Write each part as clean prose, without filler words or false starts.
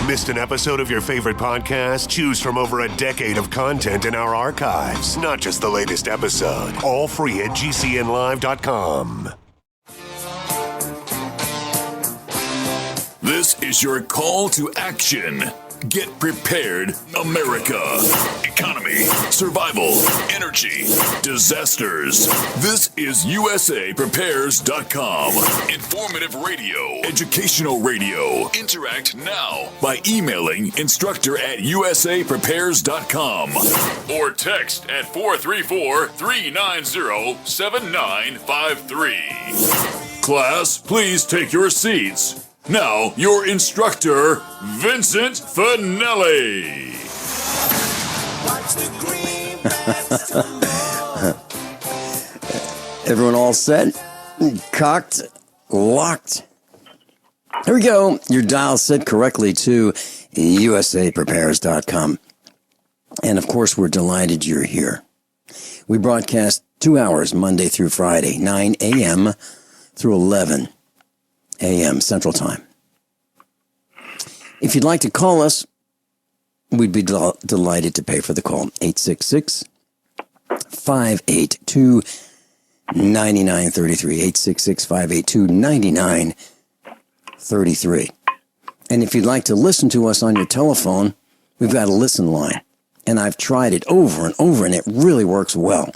Missed an episode of your favorite podcast? Choose from over a decade of content in our archives, not just the latest episode. All free at GCNlive.com. This is your call to action. Get prepared, America. Economy, survival, energy, disasters. This is USAPrepares.com. Informative radio, educational radio. Interact now by emailing instructor@USAPrepares.com or text at 434-390-7953. Class, please take your seats. Now, your instructor, Vincent Finelli. Everyone all set? Cocked? Locked? Here we go. Your dial set correctly to USAPrepares.com. And of course, we're delighted you're here. We broadcast 2 hours Monday through Friday, 9 a.m. through 11 a.m. Central Time. If you'd like to call us, we'd be delighted to pay for the call. 866-582-9933. 866-582-9933. And if you'd like to listen to us on your telephone, we've got a listen line. And I've tried it over and over, and it really works well.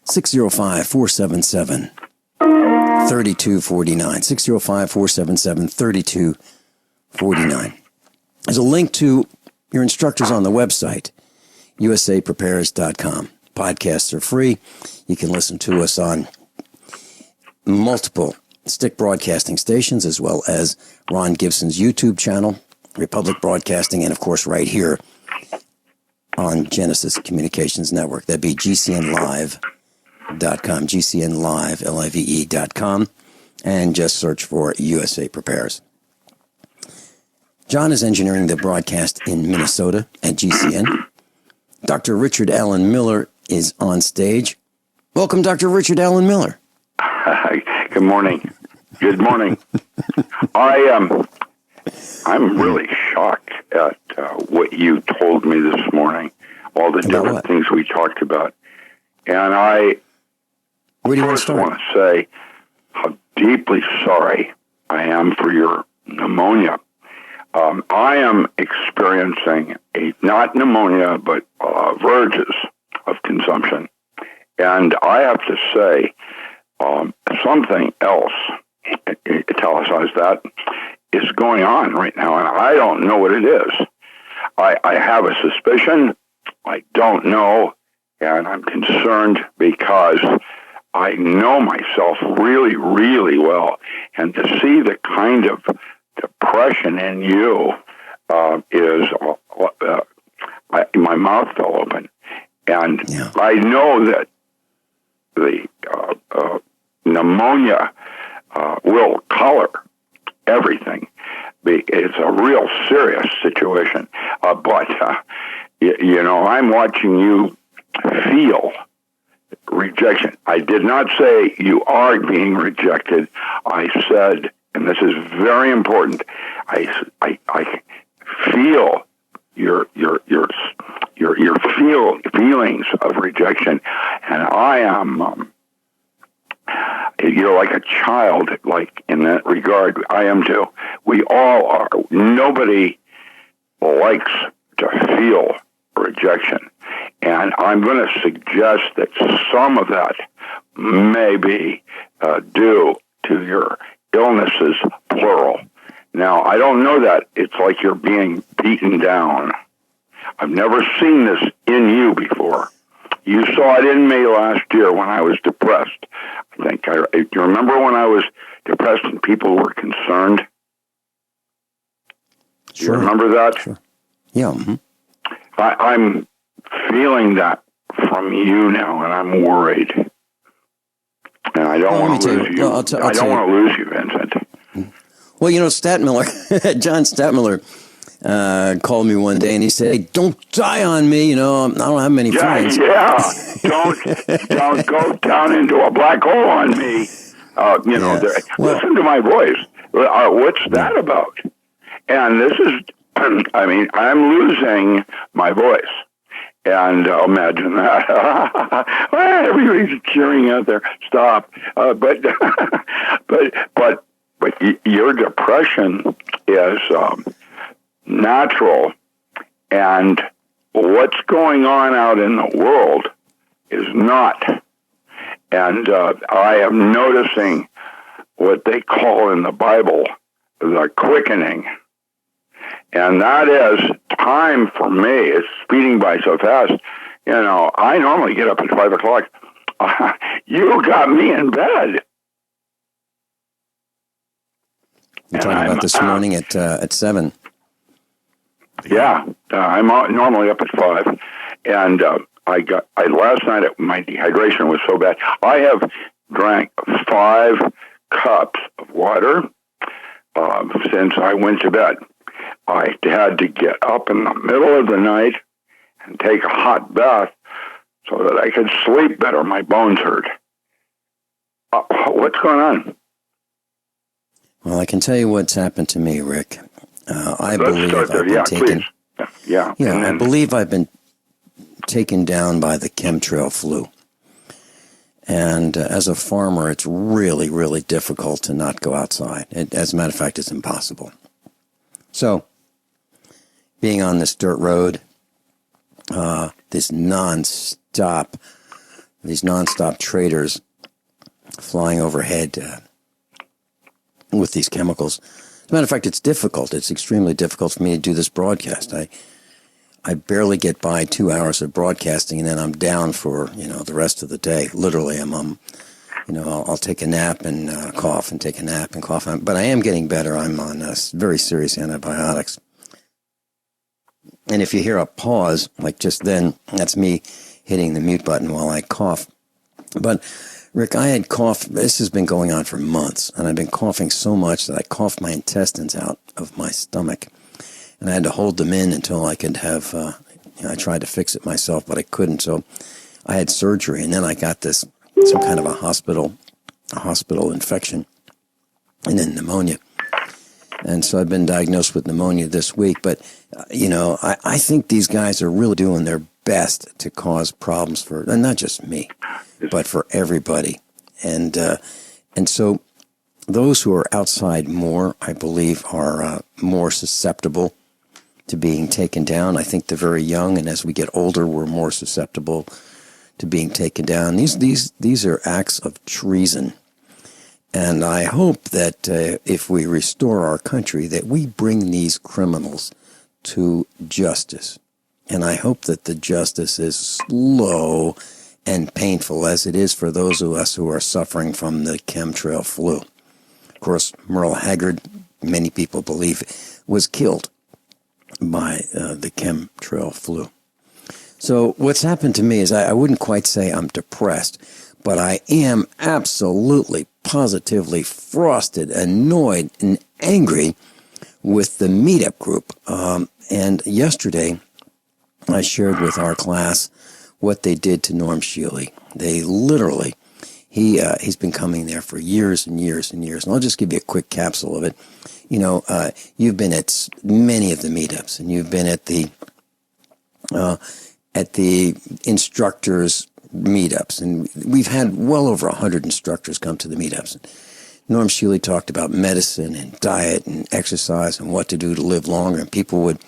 605-477-3249. 605-477-3249. There's a link to your instructors on the website, usaprepares.com. Podcasts are free. You can listen to us on multiple stick broadcasting stations, as well as Ron Gibson's YouTube channel, Republic Broadcasting, and of course right here on Genesis Communications Network. That'd be GCNlive.com, GCNlive, Live.com, and just search for USA Prepares. John is engineering the broadcast in Minnesota at GCN. Dr. Richard Allen Miller is on stage. Welcome, Dr. Richard Allen Miller. Good morning. Good morning. I'm really shocked at what you told me this morning, all the different things we talked about. And I first want to say how deeply sorry I am for your pneumonia. I am experiencing not pneumonia, but verges of consumption. And I have to say, something else, italicize that, is going on right now, and I don't know what it is. I have a suspicion. I don't know, and I'm concerned because I know myself really, really well. And to see the kind of depression in you my mouth fell open. And I know that the pneumonia will color everything. It's a real serious situation. But I'm watching you feel rejection. I did not say you are being rejected. I said, and this is very important, I feel your feelings of rejection, and I am like a child, like in that regard. I am too. We all are. Nobody likes to feel rejection, and I'm going to suggest that some of that may be due to your illnesses, plural. Now, I don't know that. It's like you're being beaten down. I've never seen this in you before. You saw it in me last year when I was depressed. I think do you remember when I was depressed and people were concerned? Sure. You remember that? Sure. Yeah. Mm-hmm. I'm feeling that from you now, and I'm worried. And I don't want to lose you. I don't want to lose you, Vincent. Well, Statmiller, John Statmiller, called me one day and he said, "Hey, don't die on me. I don't have many friends." Yeah. Don't go down into a black hole on me. Listen to my voice. What's that about? And this is I mean, I'm losing my voice. And imagine that. Everybody's cheering out there. Stop. But your depression is natural, and what's going on out in the world is not. And I am noticing what they call in the Bible the quickening. And that is time for me. It's speeding by so fast. You know, I normally get up at 5 o'clock. You got me in bed. You're talking about this morning at 7. Yeah, I'm normally up at 5, and last night my dehydration was so bad. I have drank 5 cups of water since I went to bed. I had to get up in the middle of the night and take a hot bath so that I could sleep better. My bones hurt. What's going on? Well, I can tell you what's happened to me, Rick. I believe I've been taken. Yeah. I believe I've been taken down by the chemtrail flu. And as a farmer, it's really, really difficult to not go outside. As a matter of fact, it's impossible. So, being on this dirt road, these nonstop traders flying overhead with these chemicals. As a matter of fact, it's difficult. It's extremely difficult for me to do this broadcast. I barely get by 2 hours of broadcasting, and then I'm down for the rest of the day. Literally, I'll take a nap and cough, and take a nap and cough. But I am getting better. I'm on very serious antibiotics. And if you hear a pause, like just then, that's me hitting the mute button while I cough. But, Rick, I had cough. This has been going on for months, and I've been coughing so much that I coughed my intestines out of my stomach. And I had to hold them in until I could have, I tried to fix it myself, but I couldn't. So I had surgery, and then I got some kind of a hospital infection, and then pneumonia. And so I've been diagnosed with pneumonia this week. But, I think these guys are really doing their best to cause problems for, and not just me, but for everybody. And so those who are outside more, I believe, are more susceptible to being taken down. I think they're very young, and as we get older, we're more susceptible to being taken down. These are acts of treason. And I hope that if we restore our country, that we bring these criminals to justice. And I hope that the justice is slow and painful, as it is for those of us who are suffering from the chemtrail flu. Of course, Merle Haggard, many people believe, was killed by the chemtrail flu. So what's happened to me is I wouldn't quite say I'm depressed, but I am absolutely, positively frosted, annoyed, and angry with the meetup group. And yesterday, I shared with our class what they did to Norm Shealy. They literally, he's been coming there for years and years and years. And I'll just give you a quick capsule of it. You've been at many of the meetups, and you've been at the instructors' meetups, and we've had well over 100 instructors come to the meetups. Norm Shealy talked about medicine and diet and exercise and what to do to live longer, and people would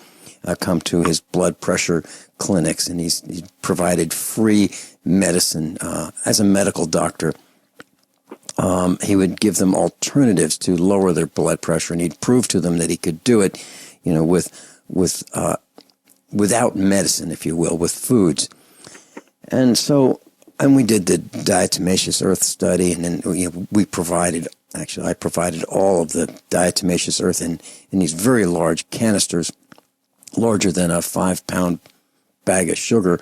come to his blood pressure clinics, and he's provided free medicine as a medical doctor. He would give them alternatives to lower their blood pressure, and he'd prove to them that he could do it, without medicine, if you will, with foods. And we did the diatomaceous earth study, and then I provided all of the diatomaceous earth in these very large canisters, larger than a 5-pound bag of sugar.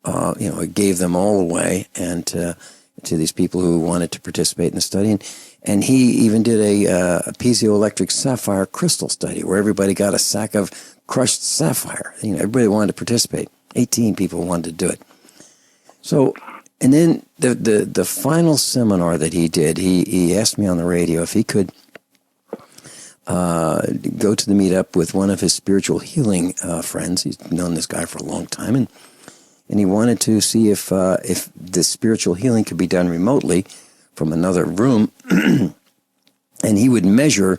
I gave them all away, and to these people who wanted to participate in the study. And he even did a piezoelectric sapphire crystal study where everybody got a sack of crushed sapphire. Everybody wanted to participate. 18 people wanted to do it. So, and then the final seminar that he did, he asked me on the radio if he could go to the meetup with one of his spiritual healing friends. He's known this guy for a long time, and he wanted to see if the spiritual healing could be done remotely from another room, and he would measure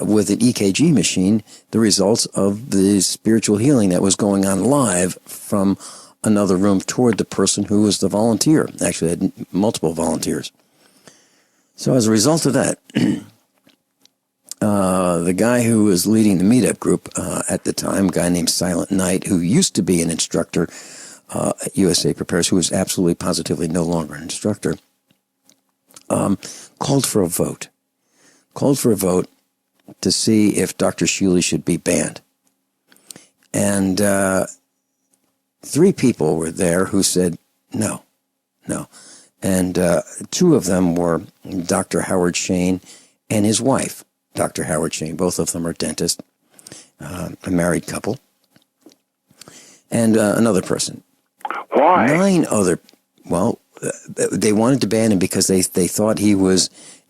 with an EKG machine the results of the spiritual healing that was going on live from another room toward the person who was the volunteer. Actually, had multiple volunteers. So as a result of that, the guy who was leading the meetup group at the time, a guy named Silent Knight, who used to be an instructor at USA Prepares, who was absolutely positively no longer an instructor, called for a vote to see if Dr. Shealy should be banned. And 3 people were there who said no. And 2 of them were Dr. Howard Shayne and his wife, Dr. Howard Shayne. Both of them are dentists, a married couple. And another person. Why? 9 other, they wanted to ban him because they thought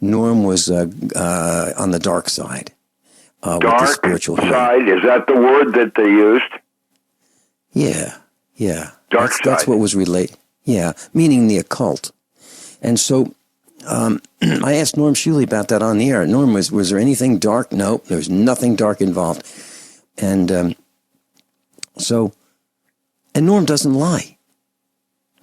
Norm was on the dark side. With the spiritual side, is that the word that they used? Yeah. Dark side. That's what was related. Yeah, meaning the occult. And so I asked Norm Shealy about that on the air. Norm, was there anything dark? No, there was nothing dark involved. And and Norm doesn't lie.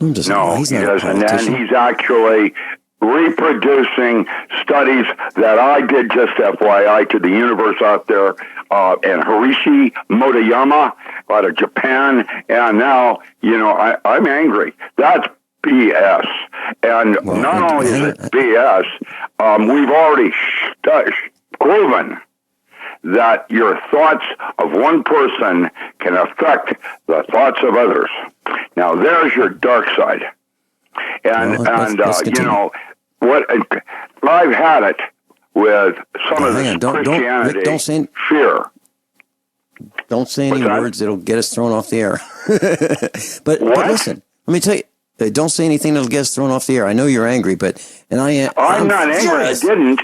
Norm doesn't lie. He's not a politician. And he's actually reproducing studies that I did, just FYI, to the universe out there, and Harishi Motoyama out of Japan, and now, I'm angry. That's BS. And not only is it BS, we've already proven that your thoughts of one person can affect the thoughts of others. Now, there's your dark side. And what I've had it with some of this Christianity, Rick, don't say, fear. Don't say any words that'll get us thrown off the air. but listen, let me tell you, don't say anything that'll get us thrown off the air. I know you're angry, I'm not angry. Furious. I didn't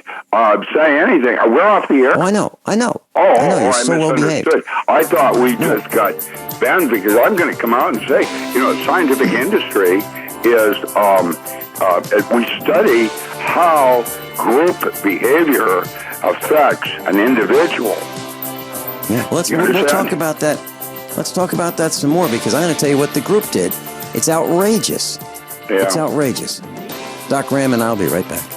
say anything. We're off the air. Oh, I know. I know. You're so well behaved. I thought we just got banned because I'm going to come out and say, scientific industry is, we study how group behavior affects an individual. Yeah, we'll talk about that. Let's talk about that some more, because I'm going to tell you what the group did. It's outrageous. Yeah. It's outrageous. Doc Ram and I'll be right back.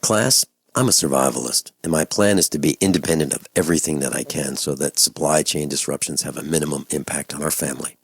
Class, I'm a survivalist, and my plan is to be independent of everything that I can so that supply chain disruptions have a minimum impact on our family.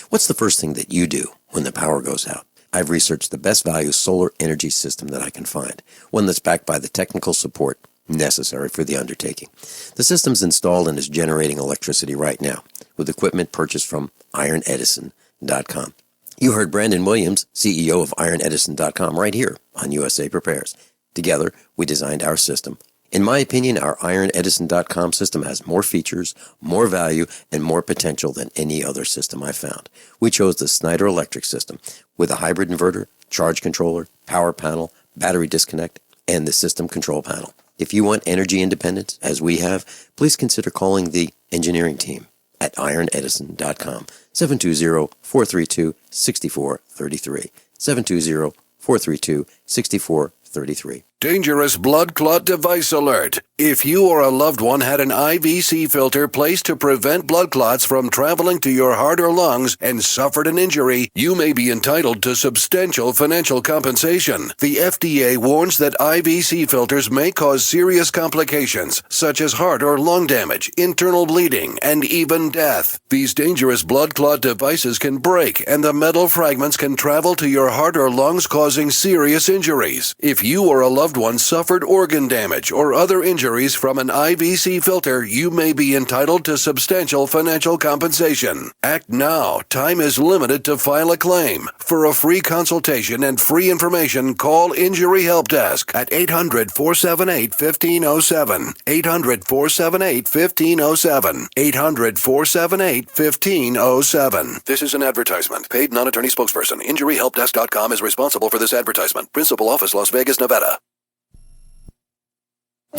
What's the first thing that you do when the power goes out? I've researched the best value solar energy system that I can find, one that's backed by the technical support necessary for the undertaking. The system's installed and is generating electricity right now with equipment purchased from IronEdison.com. You heard Brandon Williams, CEO of IronEdison.com, right here on USA Prepares. Together, we designed our system. In my opinion, our IronEdison.com system has more features, more value, and more potential than any other system I've found. We chose the Snyder Electric system with a hybrid inverter, charge controller, power panel, battery disconnect, and the system control panel. If you want energy independence, as we have, please consider calling the engineering team at IronEdison.com, 720-432-6433, 720-432-6433. Dangerous blood clot device alert. If you or a loved one had an IVC filter placed to prevent blood clots from traveling to your heart or lungs and suffered an injury, you may be entitled to substantial financial compensation. The FDA warns that IVC filters may cause serious complications, such as heart or lung damage, internal bleeding, and even death. These dangerous blood clot devices can break, and the metal fragments can travel to your heart or lungs, causing serious injuries. If you or a loved loved one suffered organ damage or other injuries from an IVC filter, you may be entitled to substantial financial compensation. Act now. Time is limited to file a claim. For a free consultation and free information, call Injury Help Desk at 800-478-1507. 800-478-1507. 800-478-1507. This is an advertisement. Paid non-attorney spokesperson. InjuryHelpDesk.com is responsible for this advertisement. Principal office, Las Vegas, Nevada.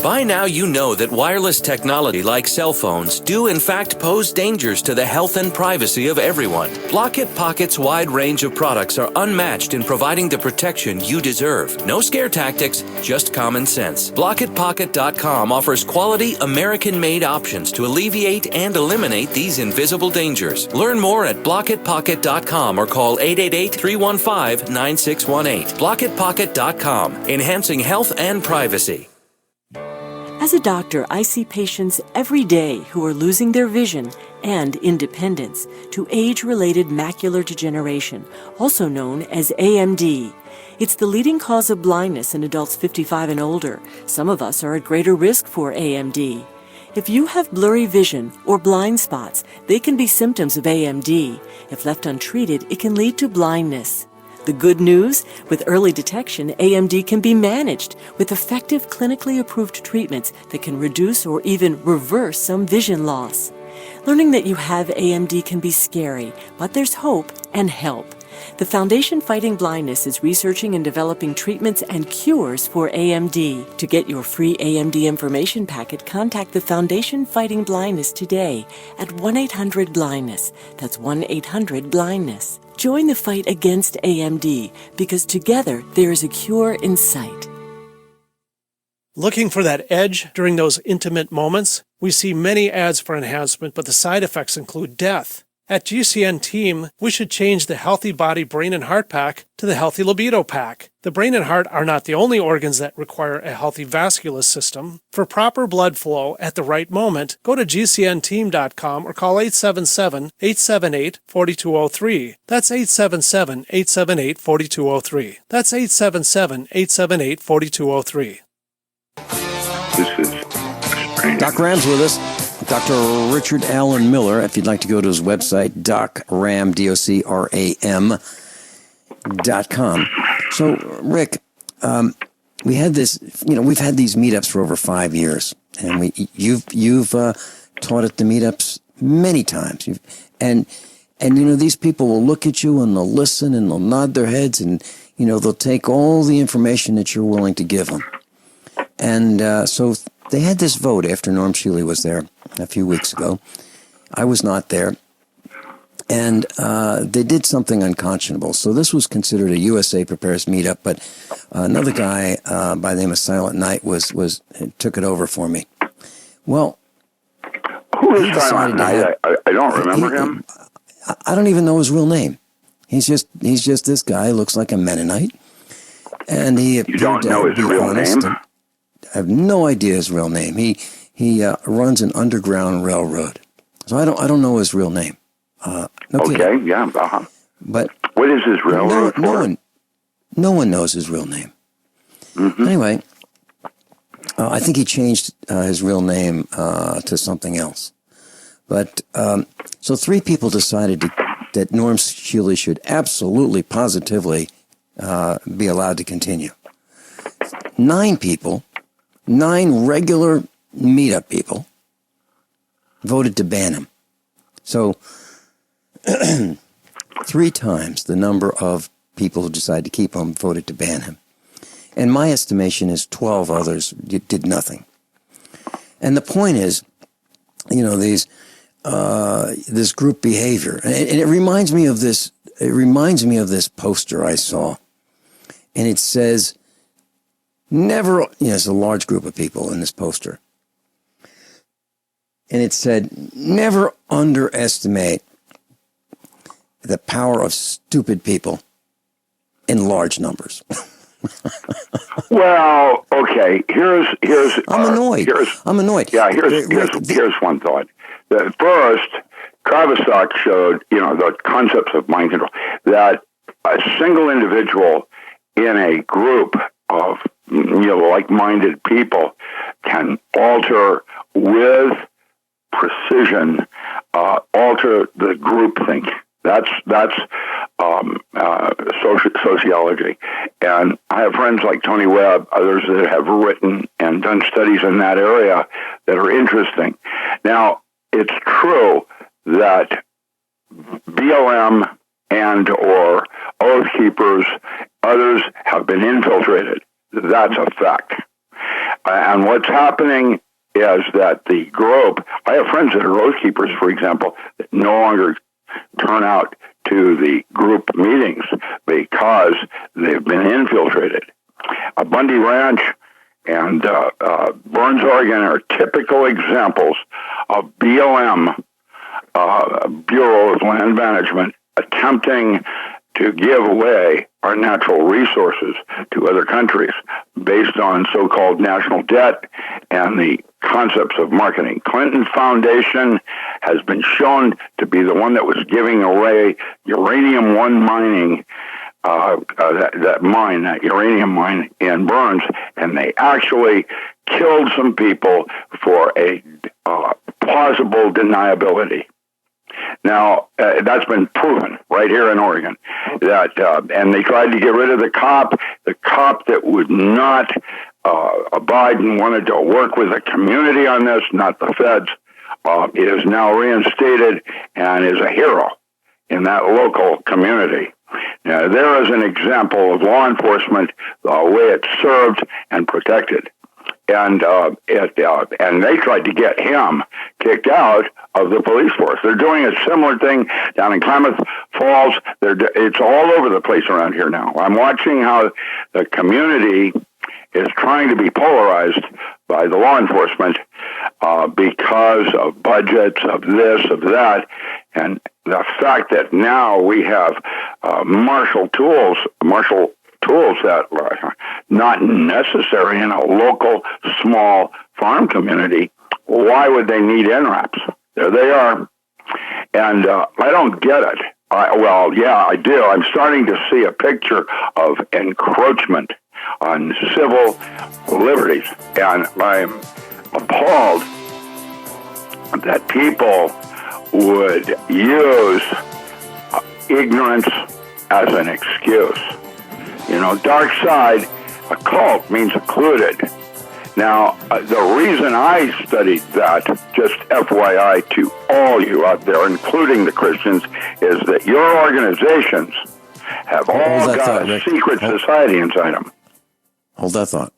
By now you know that wireless technology like cell phones do in fact pose dangers to the health and privacy of everyone. Blockit Pocket's wide range of products are unmatched in providing the protection you deserve. No scare tactics, just common sense. BlockitPocket.com offers quality American-made options to alleviate and eliminate these invisible dangers. Learn more at BlockitPocket.com or call 888-315-9618. BlockitPocket.com, enhancing health and privacy. As a doctor, I see patients every day who are losing their vision and independence to age-related macular degeneration, also known as AMD. It's the leading cause of blindness in adults 55 and older. Some of us are at greater risk for AMD. If you have blurry vision or blind spots, they can be symptoms of AMD. If left untreated, it can lead to blindness. The good news, with early detection, AMD can be managed with effective clinically approved treatments that can reduce or even reverse some vision loss. Learning that you have AMD can be scary, but there's hope and help. The Foundation Fighting Blindness is researching and developing treatments and cures for AMD. To get your free AMD information packet, contact the Foundation Fighting Blindness today at 1-800-BLINDNESS. That's 1-800-BLINDNESS. Join the fight against AMD because together there is a cure in sight. Looking for that edge during those intimate moments? We see many ads for enhancement, but the side effects include death. At GCN Team, we should change the Healthy Body, Brain, and Heart Pack to the Healthy Libido Pack. The brain and heart are not the only organs that require a healthy vascular system. For proper blood flow at the right moment, go to GCNteam.com or call 877-878-4203. That's 877-878-4203. That's 877-878-4203. This is Doc Ram's with us. Dr. Richard Allen Miller, if you'd like to go to his website, docram, docram.com. So, Rick, we had this, we've had these meetups for over 5 years, and you've taught at the meetups many times. And these people will look at you and they'll listen and they'll nod their heads and, they'll take all the information that you're willing to give them. And so they had this vote after Norm Shealy was there a few weeks ago. I was not there. And they did something unconscionable. So this was considered a USA Prepares meetup, but another guy by the name of Silent Night took it over for me. Well, who is Silent Night? I don't remember him. I don't even know his real name. He's just this guy, looks like a Mennonite. And he You don't know his real name? I have no idea his real name. He runs an underground railroad, so I don't know his real name. No okay, kidding. yeah, But what is his railroad for? No one knows his real name. Mm-hmm. Anyway, I think he changed his real name to something else. But so 3 people decided that Norm Shealy should absolutely, positively be allowed to continue. 9 people. 9 regular meetup people voted to ban him. So 3 times the number of people who decided to keep him voted to ban him. And my estimation is 12 others did nothing. And the point is, this group behavior. And it reminds me of this. It reminds me of this poster I saw. And it says, never, it's a large group of people in this poster. And it said, never underestimate the power of stupid people in large numbers. Well, okay. Here's. I'm annoyed. Yeah. Here's one thought. First, Kravistock showed, the concepts of mind control, that a single individual in a group of, like-minded people can alter with precision, alter the groupthink. That's sociology. And I have friends like Tony Webb, others that have written and done studies in that area that are interesting. Now, it's true that BLM and or Oath Keepers, others have been infiltrated. That's a fact. And what's happening is that the group, I have friends that are Oath Keepers, for example, that no longer turn out to the group meetings because they've been infiltrated. Bundy Ranch and Burns, Oregon are typical examples of BLM, Bureau of Land Management, attempting to give away our natural resources to other countries based on so-called national debt and the concepts of marketing. Clinton Foundation has been shown to be the one that was giving away uranium one mining, that uranium mine in Burns, and they actually killed some people for a plausible deniability. Now, that's been proven right here in Oregon. And they tried to get rid of the cop that would not abide and wanted to work with the community on this, not the feds, is now reinstated and is a hero in that local community. Now, there is an example of law enforcement, the way it's served and protected. And they tried to get him kicked out of the police force. They're doing a similar thing down in Klamath Falls. It's all over the place around here now. I'm watching how the community is trying to be polarized by the law enforcement because of budgets, of this, of that, and the fact that now we have martial tools that are not necessary in a local small farm community. Why would they need NRAPs? There they are. And I don't get it. I do. I'm starting to see a picture of encroachment on civil liberties. And I'm appalled that people would use ignorance as an excuse. Dark side, occult means occluded. Now, the reason I studied that, just FYI to all you out there, including the Christians, is that your organizations have all got a secret society inside them. Hold that thought.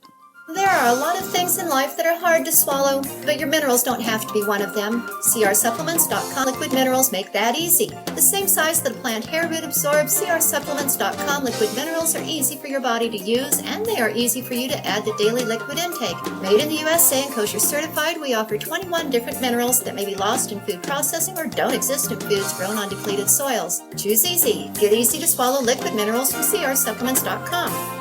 There are a lot of things in life that are hard to swallow, but your minerals don't have to be one of them. CRSupplements.com liquid minerals make that easy. The same size that a plant hair root absorbs, CRSupplements.com liquid minerals are easy for your body to use, and they are easy for you to add to daily liquid intake. Made in the USA and kosher certified, we offer 21 different minerals that may be lost in food processing or don't exist in foods grown on depleted soils. Choose easy. Get easy to swallow liquid minerals from CRSupplements.com.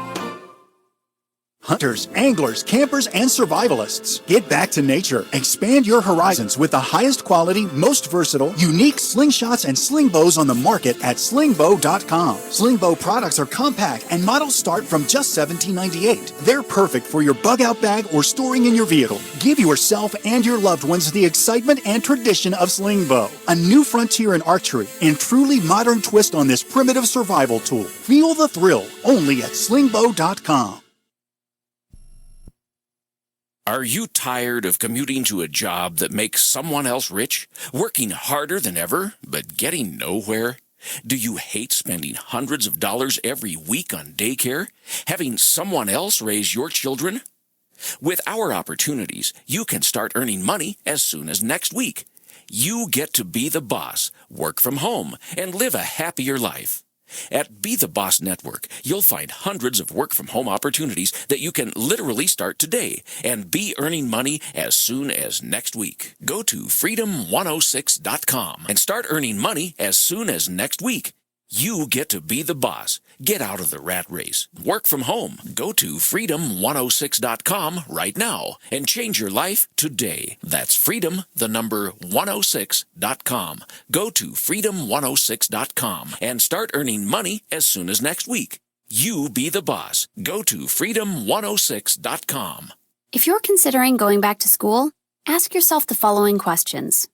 Hunters, anglers, campers, and survivalists. Get back to nature. Expand your horizons with the highest quality, most versatile, unique slingshots and sling bows on the market at slingbow.com. Slingbow products are compact and models start from just $17.98. They're perfect for your bug-out bag or storing in your vehicle. Give yourself and your loved ones the excitement and tradition of slingbow, a new frontier in archery and truly modern twist on this primitive survival tool. Feel the thrill only at slingbow.com. Are you tired of commuting to a job that makes someone else rich? Working harder than ever, but getting nowhere? Do you hate spending hundreds of dollars every week on daycare? Having someone else raise your children? With our opportunities, you can start earning money as soon as next week. You get to be the boss, work from home, and live a happier life. At Be the Boss Network, you'll find hundreds of work-from-home opportunities that you can literally start today and be earning money as soon as next week. Go to freedom106.com and start earning money as soon as next week. You get to be the boss. Get out of the rat race. Work from home. Go to freedom106.com right now and change your life today. That's freedom, the number 106.com. Go to freedom106.com and start earning money as soon as next week. You be the boss. Go to freedom106.com. If you're considering going back to school, ask yourself the following questions.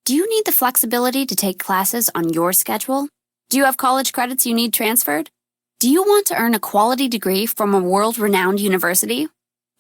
Do you need the flexibility to take classes on your schedule? Do you have college credits you need transferred? Do you want to earn a quality degree from a world-renowned university?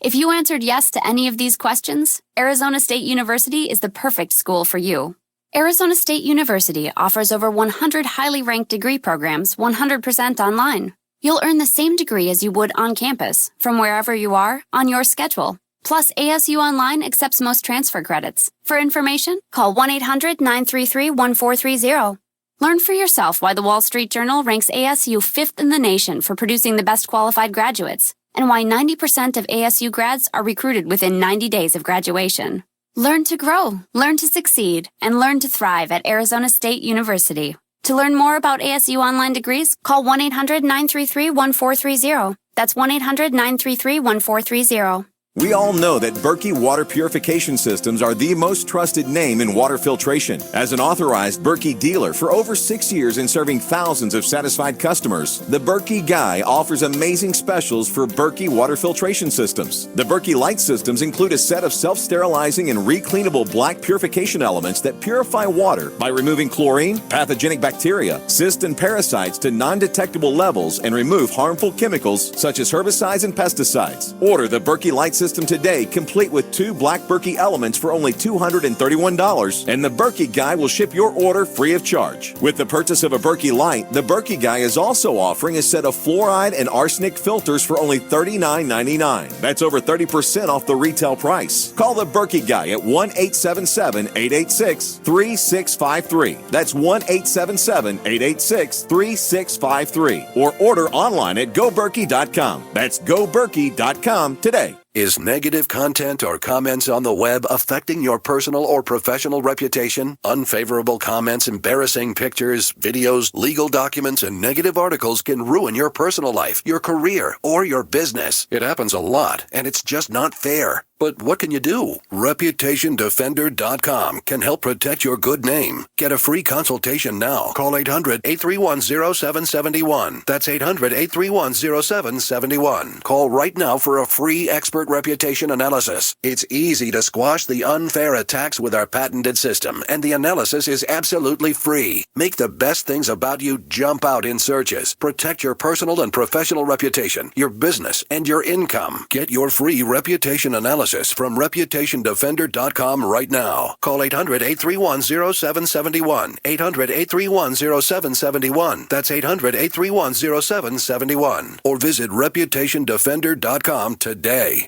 If you answered yes to any of these questions, Arizona State University is the perfect school for you. Arizona State University offers over 100 highly ranked degree programs 100% online. You'll earn the same degree as you would on campus, from wherever you are, on your schedule. Plus, ASU Online accepts most transfer credits. For information, call 1-800-933-1430. Learn for yourself why the Wall Street Journal ranks ASU 5th in the nation for producing the best qualified graduates, and why 90% of ASU grads are recruited within 90 days of graduation. Learn to grow, learn to succeed, and learn to thrive at Arizona State University. To learn more about ASU Online degrees, call 1-800-933-1430. That's 1-800-933-1430. We all know that Berkey Water Purification Systems are the most trusted name in water filtration. As an authorized Berkey dealer for over 6 years and serving thousands of satisfied customers, the Berkey Guy offers amazing specials for Berkey Water Filtration Systems. The Berkey Light Systems include a set of self-sterilizing and recleanable black purification elements that purify water by removing chlorine, pathogenic bacteria, cysts, and parasites to non-detectable levels and remove harmful chemicals such as herbicides and pesticides. Order the Berkey Light System today, complete with 2 black Berkey elements for only $231, and the Berkey Guy will ship your order free of charge. With the purchase of a Berkey Light, the Berkey Guy is also offering a set of fluoride and arsenic filters for only $39.99. That's over 30% off the retail price. Call the Berkey Guy at 1-877-886-3653. That's 1-877-886-3653. Or order online at goberkey.com. That's goberkey.com today. Is negative content or comments on the web affecting your personal or professional reputation? Unfavorable comments, embarrassing pictures, videos, legal documents, and negative articles can ruin your personal life, your career, or your business. It happens a lot, and it's just not fair. But what can you do? ReputationDefender.com can help protect your good name. Get a free consultation now. Call 800-831-0771. That's 800-831-0771. Call right now for a free expert reputation analysis. It's easy to squash the unfair attacks with our patented system, and the analysis is absolutely free. Make the best things about you jump out in searches. Protect your personal and professional reputation, your business, and your income. Get your free reputation analysis from ReputationDefender.com right now. Call 800-831-0771. 800-831-0771. That's 800-831-0771. Or visit ReputationDefender.com today.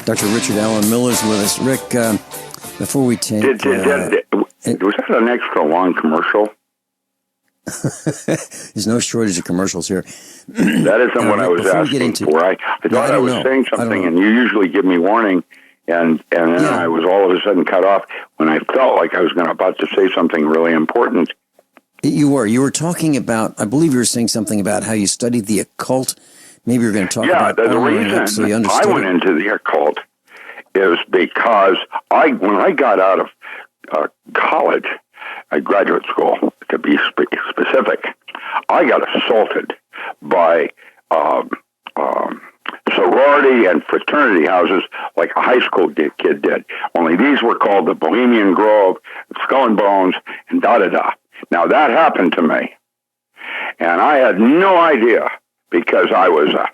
Dr. Richard Allen Miller's with us. Rick, before we take... was that an extra long commercial? There's no shortage of commercials here. That isn't what I was asking for. I thought I was saying something, and you usually give me warning, and then I was all of a sudden cut off when I felt like I was about to say something really important. You were talking about, I believe you were saying something about how you studied the occult. Maybe you're going to talk about the reason I went into the occult is because when I got out of college, graduate school, to be specific, I got assaulted by sorority and fraternity houses like a high school kid did. Only these were called the Bohemian Grove, Skull and Bones, and da-da-da. Now, that happened to me, and I had no idea because I was a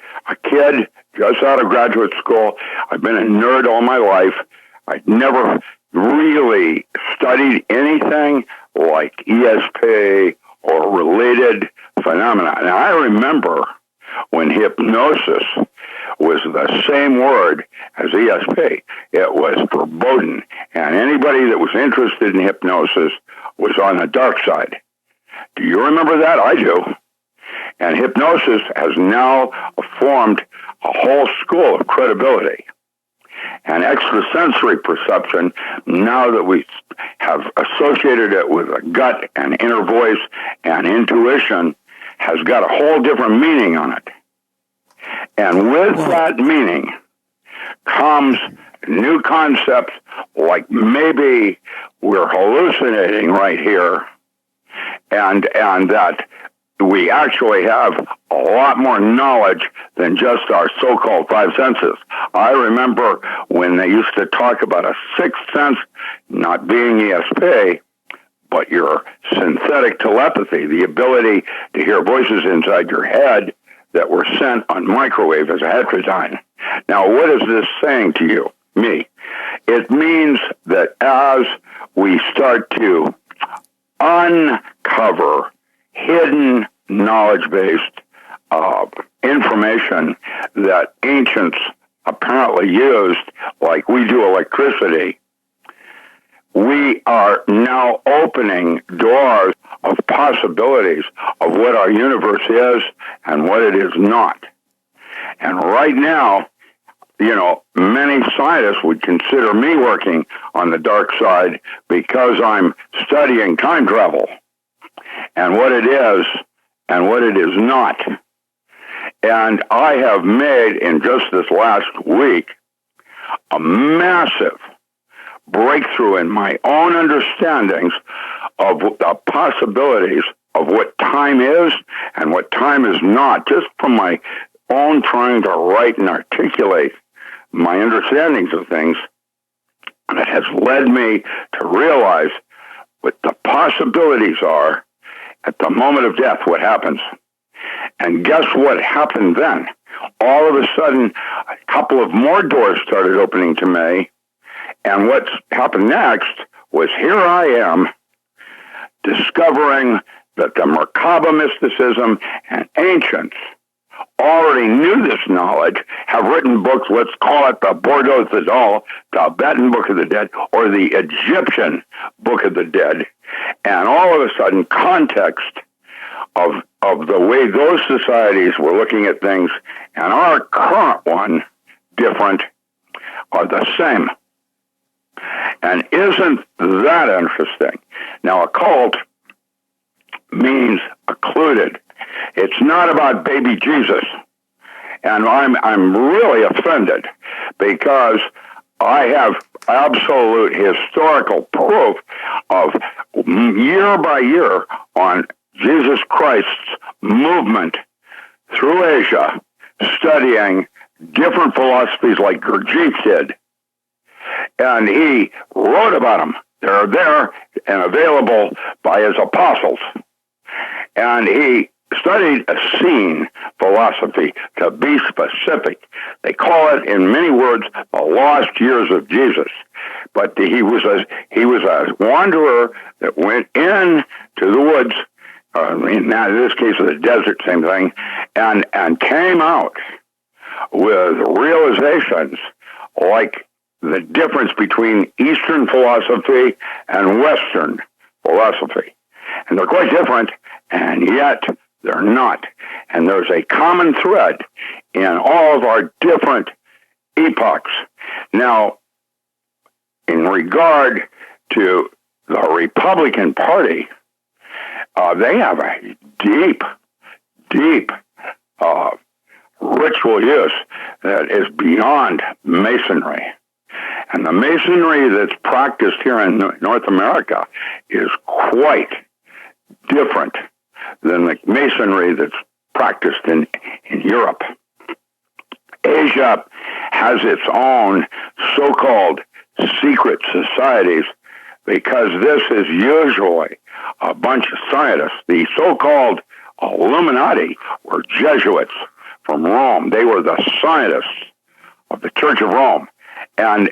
kid just out of graduate school. I've been a nerd all my life. I'd never really studied anything like ESP or related phenomena. Now, I remember when hypnosis was the same word as ESP. It was verboten, and anybody that was interested in hypnosis was on the dark side. Do you remember that? I do. And hypnosis has now formed a whole school of credibility. And extrasensory perception, now that we have associated it with a gut and inner voice and intuition, has got a whole different meaning on it. And with that meaning comes new concepts like maybe we're hallucinating right here, and that we actually have a lot more knowledge than just our so-called five senses. I remember when they used to talk about a sixth sense not being ESP, but your synthetic telepathy, the ability to hear voices inside your head that were sent on microwave as a heterodyne. Now, what is this saying to you, me? It means that as we start to uncover hidden knowledge-based information that ancients apparently used, like we do electricity, we are now opening doors of possibilities of what our universe is and what it is not. And right now, you know, many scientists would consider me working on the dark side because I'm studying time travel and what it is and what it is not. And I have made, in just this last week, a massive breakthrough in my own understandings of the possibilities of what time is and what time is not, just from my own trying to write and articulate my understandings of things. And it has led me to realize what the possibilities are at the moment of death, what happens. And guess what happened then? All of a sudden, a couple of more doors started opening to me. And what's happened next was here I am discovering that the Merkaba mysticism and ancients already knew this knowledge, have written books, let's call it the Bordeaux Thadal, Tibetan Book of the Dead, or the Egyptian Book of the Dead. And all of a sudden, context of the way those societies were looking at things and our current one, different, are the same. And isn't that interesting? Now, occult means occluded. It's not about baby Jesus. And I'm really offended because I have absolute historical proof of year by year on Jesus Christ's movement through Asia, studying different philosophies like Gurdjieff did. And he wrote about them. They're there and available by his apostles. And he studied Essene philosophy, to be specific. They call it, in many words, the lost years of Jesus. But he was a wanderer that went into the woods, in this case of the desert, same thing, and came out with realizations like the difference between Eastern philosophy and Western philosophy. And they're quite different, and yet they're not. And there's a common thread in all of our different epochs. Now, in regard to the Republican Party, they have a deep ritual use that is beyond Masonry. And the Masonry that's practiced here in North America is quite different than the Masonry that's practiced in Europe. Asia has its own so-called secret societies because this is usually a bunch of scientists. The so-called Illuminati were Jesuits from Rome. They were the scientists of the Church of Rome and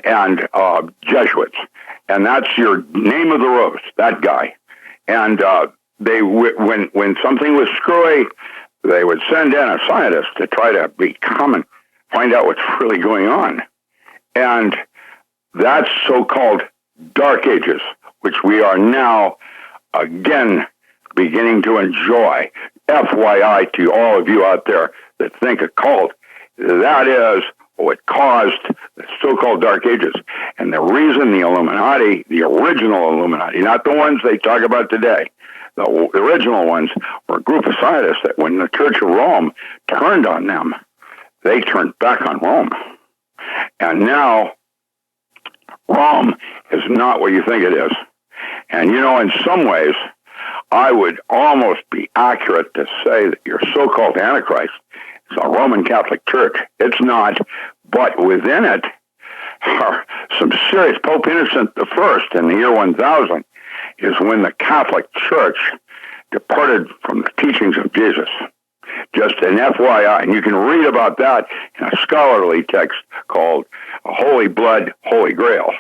Jesuits. And that's your name of the rose, that guy. And they when something was screwy, they would send in a scientist to try to become and find out what's really going on. And that's so-called Dark Ages, which we are now again beginning to enjoy. FYI to all of you out there that think occult, that is what caused the so-called Dark Ages. And the reason the Illuminati, the original Illuminati, not the ones they talk about today, the original ones were a group of scientists that when the Church of Rome turned on them, they turned back on Rome. And now Rome is not what you think it is. And, you know, in some ways, I would almost be accurate to say that your so-called Antichrist is a Roman Catholic Church. It's not, but within it are some serious. Pope Innocent I in the year 1000 is when the Catholic Church departed from the teachings of Jesus. Just an FYI, and you can read about that in a scholarly text called Holy Blood, Holy Grail.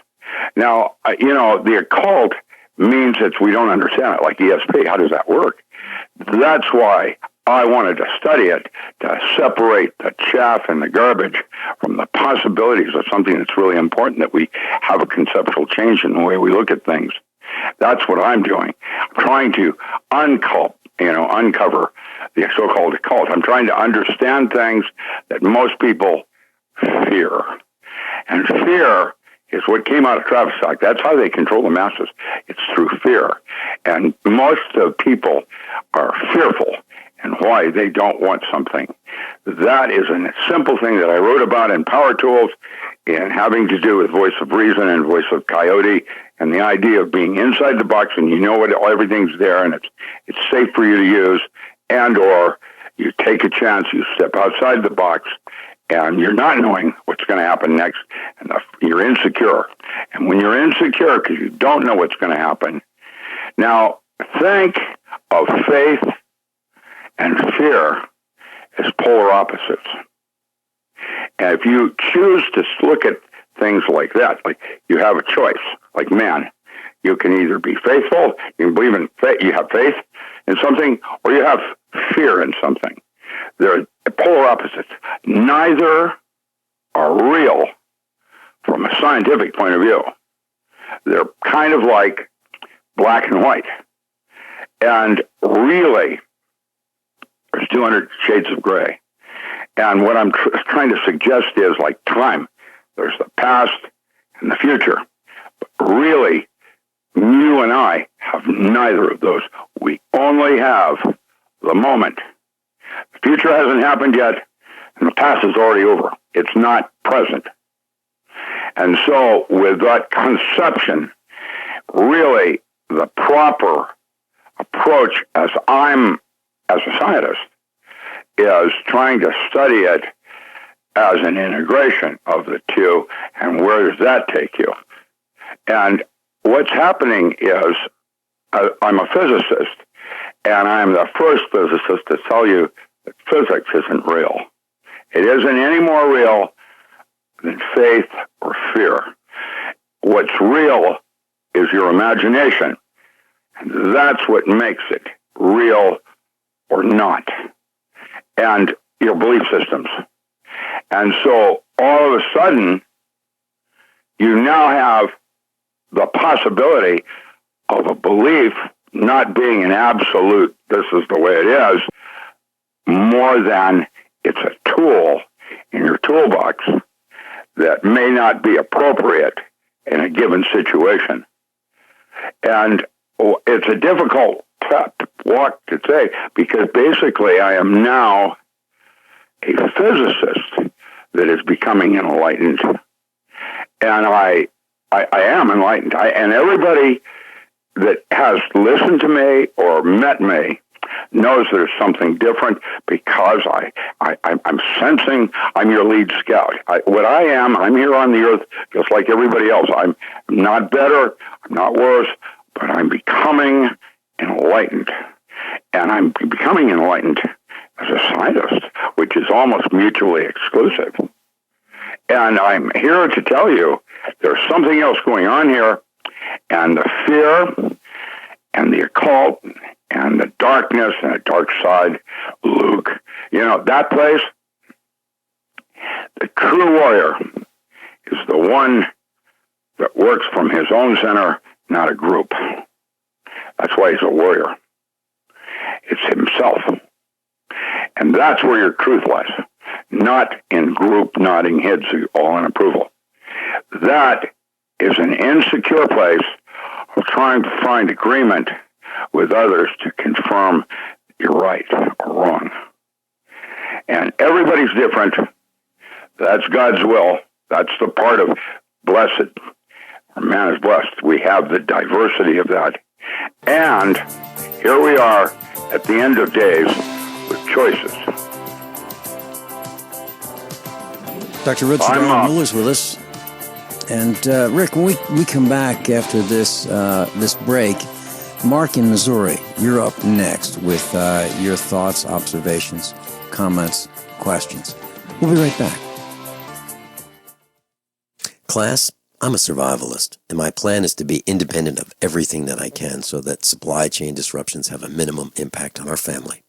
Now, the occult means that we don't understand it, like ESP. How does that work? That's why I wanted to study it, to separate the chaff and the garbage from the possibilities of something that's really important, that we have a conceptual change in the way we look at things. That's what I'm doing. I'm trying to uncover the so-called occult. I'm trying to understand things that most people fear. And fear is what came out of Travis Stock. That's how they control the masses. It's through fear. And most of people are fearful and why they don't want something. That is a simple thing that I wrote about in Power Tools, and having to do with Voice of Reason and Voice of Coyote, and the idea of being inside the box and you know what everything's there and it's safe for you to use, and or you take a chance, you step outside the box, and you're not knowing what's going to happen next, and you're insecure. And when you're insecure because you don't know what's going to happen, now think of faith and fear as polar opposites. And if you choose to look at things like that, like you have a choice, like man, you can either be faithful, you can believe in faith, you have faith in something, or you have fear in something. They're polar opposites. Neither are real from a scientific point of view. They're kind of like black and white. And really, there's 200 shades of gray. And what I'm trying to suggest is like time. There's the past and the future. But really, you and I have neither of those. We only have the moment. The future hasn't happened yet, and the past is already over. It's not present. And so with that conception, really the proper approach as a scientist is trying to study it as an integration of the two, and where does that take you? And what's happening is I'm a physicist, and I'm the first physicist to tell you that physics isn't real. It isn't any more real than faith or fear. What's real is your imagination, and that's what makes it real or not, and your belief systems. And so all of a sudden, you now have the possibility of a belief not being an absolute, this is the way it is, more than it's a tool in your toolbox that may not be appropriate in a given situation. And it's a difficult walk to take, because basically I am now a physicist that is becoming enlightened. And I am enlightened. And everybody that has listened to me or met me knows there's something different, because I'm sensing I'm your lead scout. What I am, I'm here on the earth just like everybody else. I'm not better, I'm not worse, but I'm becoming enlightened. And I'm becoming enlightened as a scientist, which is almost mutually exclusive. And I'm here to tell you there's something else going on here, and the fear and the occult and the darkness and the dark side, Luke, that place, the true warrior is the one that works from his own center, not a group. That's why he's a warrior. It's himself. And that's where your truth lies, not in group nodding heads all in approval. That is an insecure place of trying to find agreement with others to confirm you're right or wrong. And everybody's different. That's God's will. That's the part of blessed, or man is blessed. We have the diversity of that. And here we are at the end of days with choices. Dr. Richard Miller's with us. And Rick, when we come back after this break, Mark in Missouri, you're up next with your thoughts, observations, comments, questions. We'll be right back. Class, I'm a survivalist, and my plan is to be independent of everything that I can so that supply chain disruptions have a minimum impact on our family.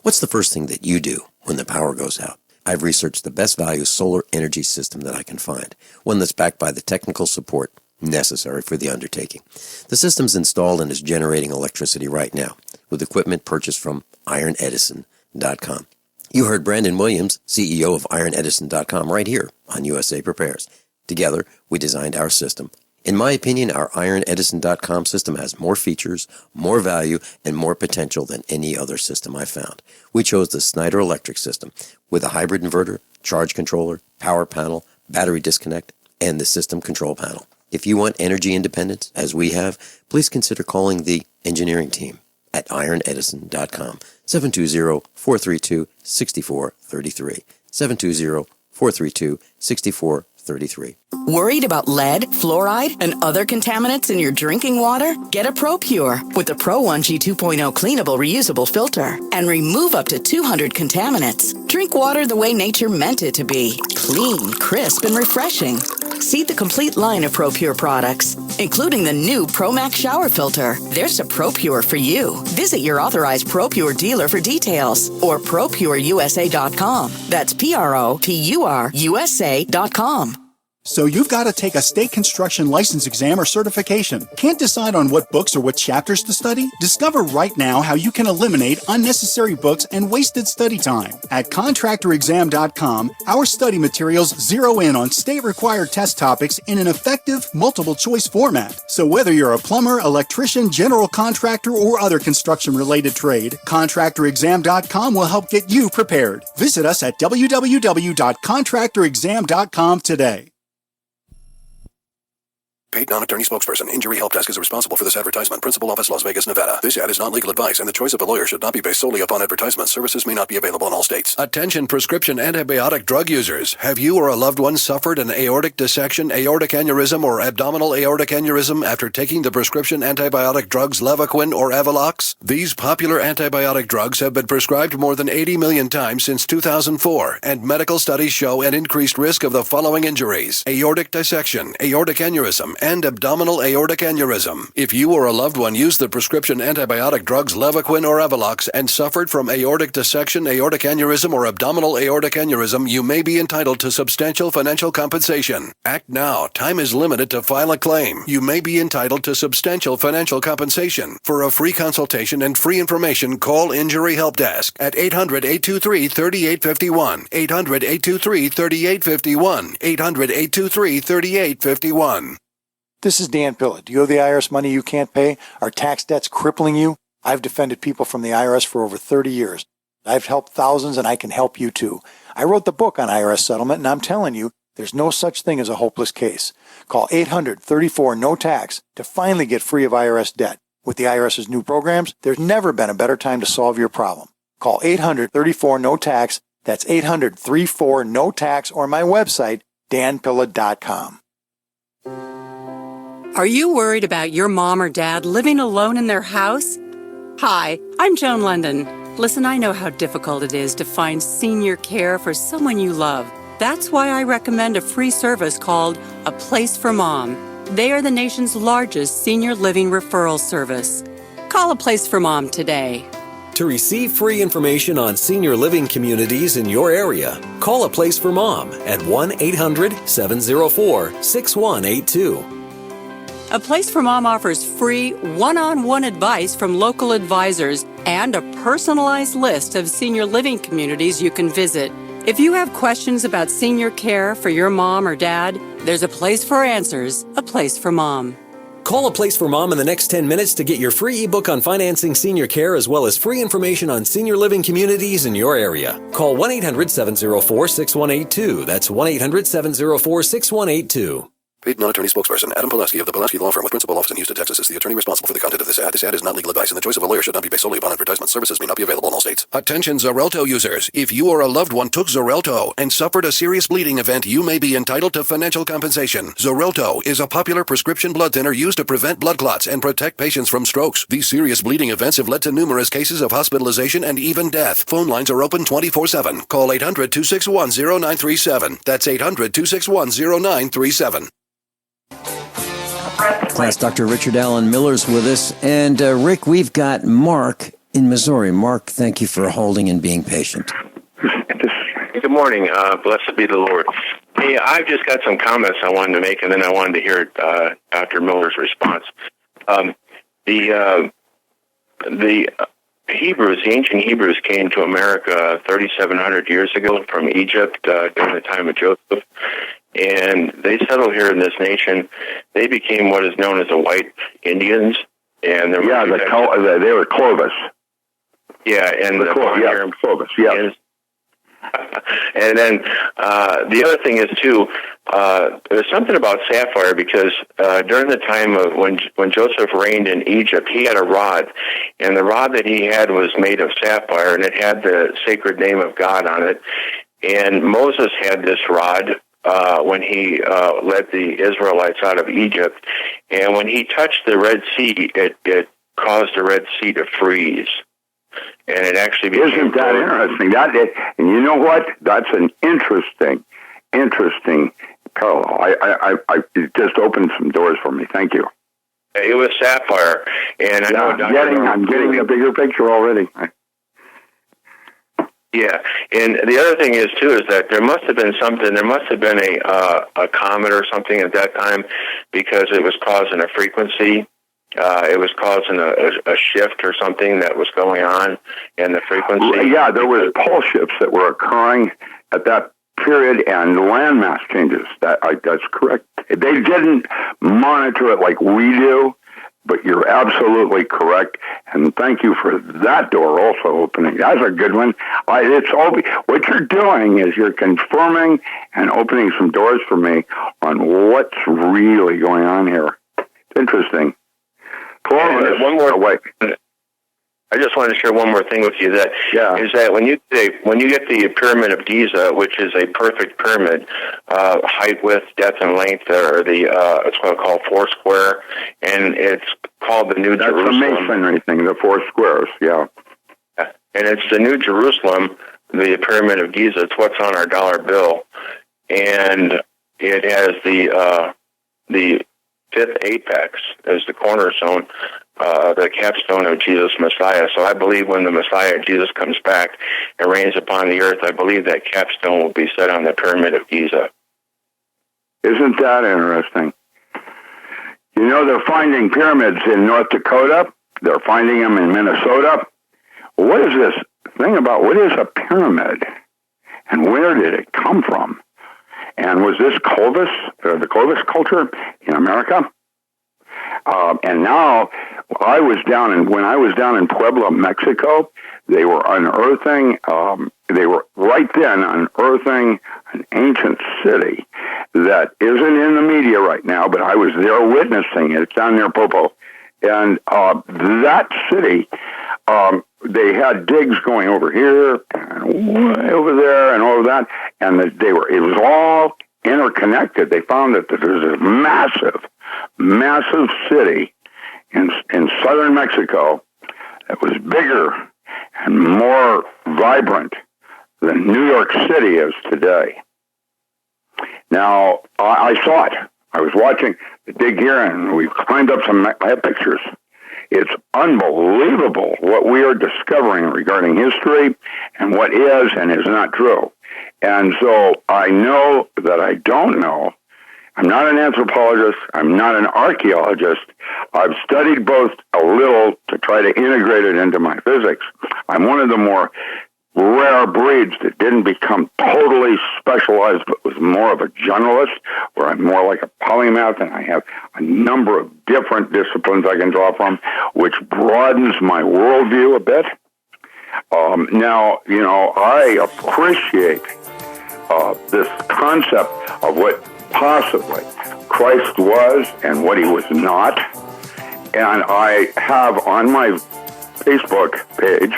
What's the first thing that you do when the power goes out? I've researched the best value solar energy system that I can find, one that's backed by the technical support necessary for the undertaking. The system's installed and is generating electricity right now with equipment purchased from IronEdison.com. You heard Brandon Williams, CEO of IronEdison.com, right here on USA Prepares. Together, we designed our system. In my opinion, our IronEdison.com system has more features, more value, and more potential than any other system I've found. We chose the Snyder Electric system with a hybrid inverter, charge controller, power panel, battery disconnect, and the system control panel. If you want energy independence, as we have, please consider calling the engineering team at IronEdison.com, 720-432-6433, 720-432-6433. Worried about lead, fluoride, and other contaminants in your drinking water? Get a ProPure with the Pro 1G 2.0 cleanable reusable filter and remove up to 200 contaminants. Drink water the way nature meant it to be. Clean, crisp, and refreshing. See the complete line of ProPure products, including the new ProMax shower filter. There's a ProPure for you. Visit your authorized ProPure dealer for details or ProPureUSA.com. That's ProPureUSA.com. So you've got to take a state construction license exam or certification. Can't decide on what books or what chapters to study? Discover right now how you can eliminate unnecessary books and wasted study time. At contractorexam.com, our study materials zero in on state-required test topics in an effective, multiple-choice format. So whether you're a plumber, electrician, general contractor, or other construction-related trade, contractorexam.com will help get you prepared. Visit us at www.contractorexam.com today. Paid non-attorney spokesperson. Injury Help Desk is responsible for this advertisement. Principal Office, Las Vegas, Nevada. This ad is not legal advice, and the choice of a lawyer should not be based solely upon advertisement. Services may not be available in all states. Attention prescription antibiotic drug users. Have you or a loved one suffered an aortic dissection, aortic aneurysm, or abdominal aortic aneurysm after taking the prescription antibiotic drugs Levaquin or Avelox? These popular antibiotic drugs have been prescribed more than 80 million times since 2004, and medical studies show an increased risk of the following injuries: aortic dissection, aortic aneurysm, and abdominal aortic aneurysm. If you or a loved one used the prescription antibiotic drugs Levaquin or Avelox and suffered from aortic dissection, aortic aneurysm, or abdominal aortic aneurysm, you may be entitled to substantial financial compensation. Act now. Time is limited to file a claim. You may be entitled to substantial financial compensation. For a free consultation and free information, call Injury Help Desk at 800-823-3851, 800-823-3851, 800-823-3851. This is Dan Pilla. Do you owe the IRS money you can't pay? Are tax debts crippling you? I've defended people from the IRS for over 30 years. I've helped thousands, and I can help you too. I wrote the book on IRS settlement, and I'm telling you, there's no such thing as a hopeless case. Call 800-34-NO-TAX to finally get free of IRS debt. With the IRS's new programs, there's never been a better time to solve your problem. Call 800-34-NO-TAX. That's 800-34-NO-TAX, or my website, danpilla.com. Are you worried about your mom or dad living alone in their house? Hi, I'm Joan London. Listen, I know how difficult it is to find senior care for someone you love. That's why I recommend a free service called A Place for Mom. They are the nation's largest senior living referral service. Call A Place for Mom today. To receive free information on senior living communities in your area, call A Place for Mom at 1-800-704-6182. A Place for Mom offers free one-on-one advice from local advisors and a personalized list of senior living communities you can visit. If you have questions about senior care for your mom or dad, there's a place for answers, A Place for Mom. Call A Place for Mom in the next 10 minutes to get your free ebook on financing senior care as well as free information on senior living communities in your area. Call 1-800-704-6182. That's 1-800-704-6182. Paid non-attorney spokesperson Adam Pulaski of the Pulaski Law Firm with principal office in Houston, Texas is the attorney responsible for the content of this ad. This ad is not legal advice, and the choice of a lawyer should not be based solely upon advertisement. Services may not be available in all states. Attention Xarelto users. If you or a loved one took Xarelto and suffered a serious bleeding event, you may be entitled to financial compensation. Xarelto is a popular prescription blood thinner used to prevent blood clots and protect patients from strokes. These serious bleeding events have led to numerous cases of hospitalization and even death. Phone lines are open 24/7. Call 800-261-0937. That's 800-261-0937. Class Dr. Richard Allen Miller's with us. And Rick, we've got Mark in Missouri. Mark, thank you for holding and being patient. Good morning. Blessed be the Lord. Hey, I've just got some comments I wanted to make, and then I wanted to hear Dr. Miller's response. The Hebrews, the ancient Hebrews, came to America 3,700 years ago from Egypt during the time of Joseph. And they settled here in this nation. They became what is known as the white Indians. And they were Clovis. Yeah, and Clovis, yeah. And then the other thing is, too, there's something about sapphire because during the time of when Joseph reigned in Egypt, he had a rod. And the rod that he had was made of sapphire, and it had the sacred name of God on it. And Moses had this rod when he led the Israelites out of Egypt. And when he touched the Red Sea, it caused the Red Sea to freeze. And it actually became... Isn't that interesting? And you know what? That's an interesting parallel. It just opened some doors for me. Thank you. It was sapphire. And I'm getting a bigger picture already. Yeah, and the other thing is, too, is that there must have been a comet or something at that time because it was causing a frequency. It was causing a shift or something that was going on in the frequency. Yeah, there was pole shifts that were occurring at that period and landmass changes. That's correct. They didn't monitor it like we do, but you're absolutely correct. And thank you for that door also opening. That's a good one. What you're doing is you're confirming and opening some doors for me on what's really going on here. It's interesting. One more. I just wanted to share one more thing with you. Is that when you get the pyramid of Giza, which is a perfect pyramid, height, width, depth, and length, or it's what I call four square, and it's called the New Jerusalem. That's the masonry thing, the four squares. Yeah, and it's the New Jerusalem, the pyramid of Giza. It's what's on our dollar bill, and it has the fifth apex as the cornerstone, the capstone of Jesus Messiah. So I believe when the Messiah, Jesus, comes back and reigns upon the earth, I believe that capstone will be set on the pyramid of Giza. Isn't that interesting? You know, they're finding pyramids in North Dakota. They're finding them in Minnesota. What is this thing about what is a pyramid? And where did it come from? And was this Clovis, the Clovis culture in America? And now, when I was down in Puebla, Mexico, they were unearthing, they were right then unearthing an ancient city that isn't in the media right now, but I was there witnessing it. It's down near Popo. And that city, they had digs going over here and way over there and all of that, and it was all interconnected. They found that there was a massive city in southern Mexico that was bigger and more vibrant than New York City is today. Now, I saw it. I was watching the dig here, and we climbed up I have pictures. It's unbelievable what we are discovering regarding history and what is and is not true. And so I know that I don't know. I'm not an anthropologist. I'm not an archaeologist. I've studied both a little to try to integrate it into my physics. I'm one of the more rare breeds that didn't become totally specialized, but was more of a generalist, where I'm more like a polymath, and I have a number of different disciplines I can draw from, which broadens my worldview a bit. Now, I appreciate this concept of what possibly Christ was and what he was not. And I have on my Facebook page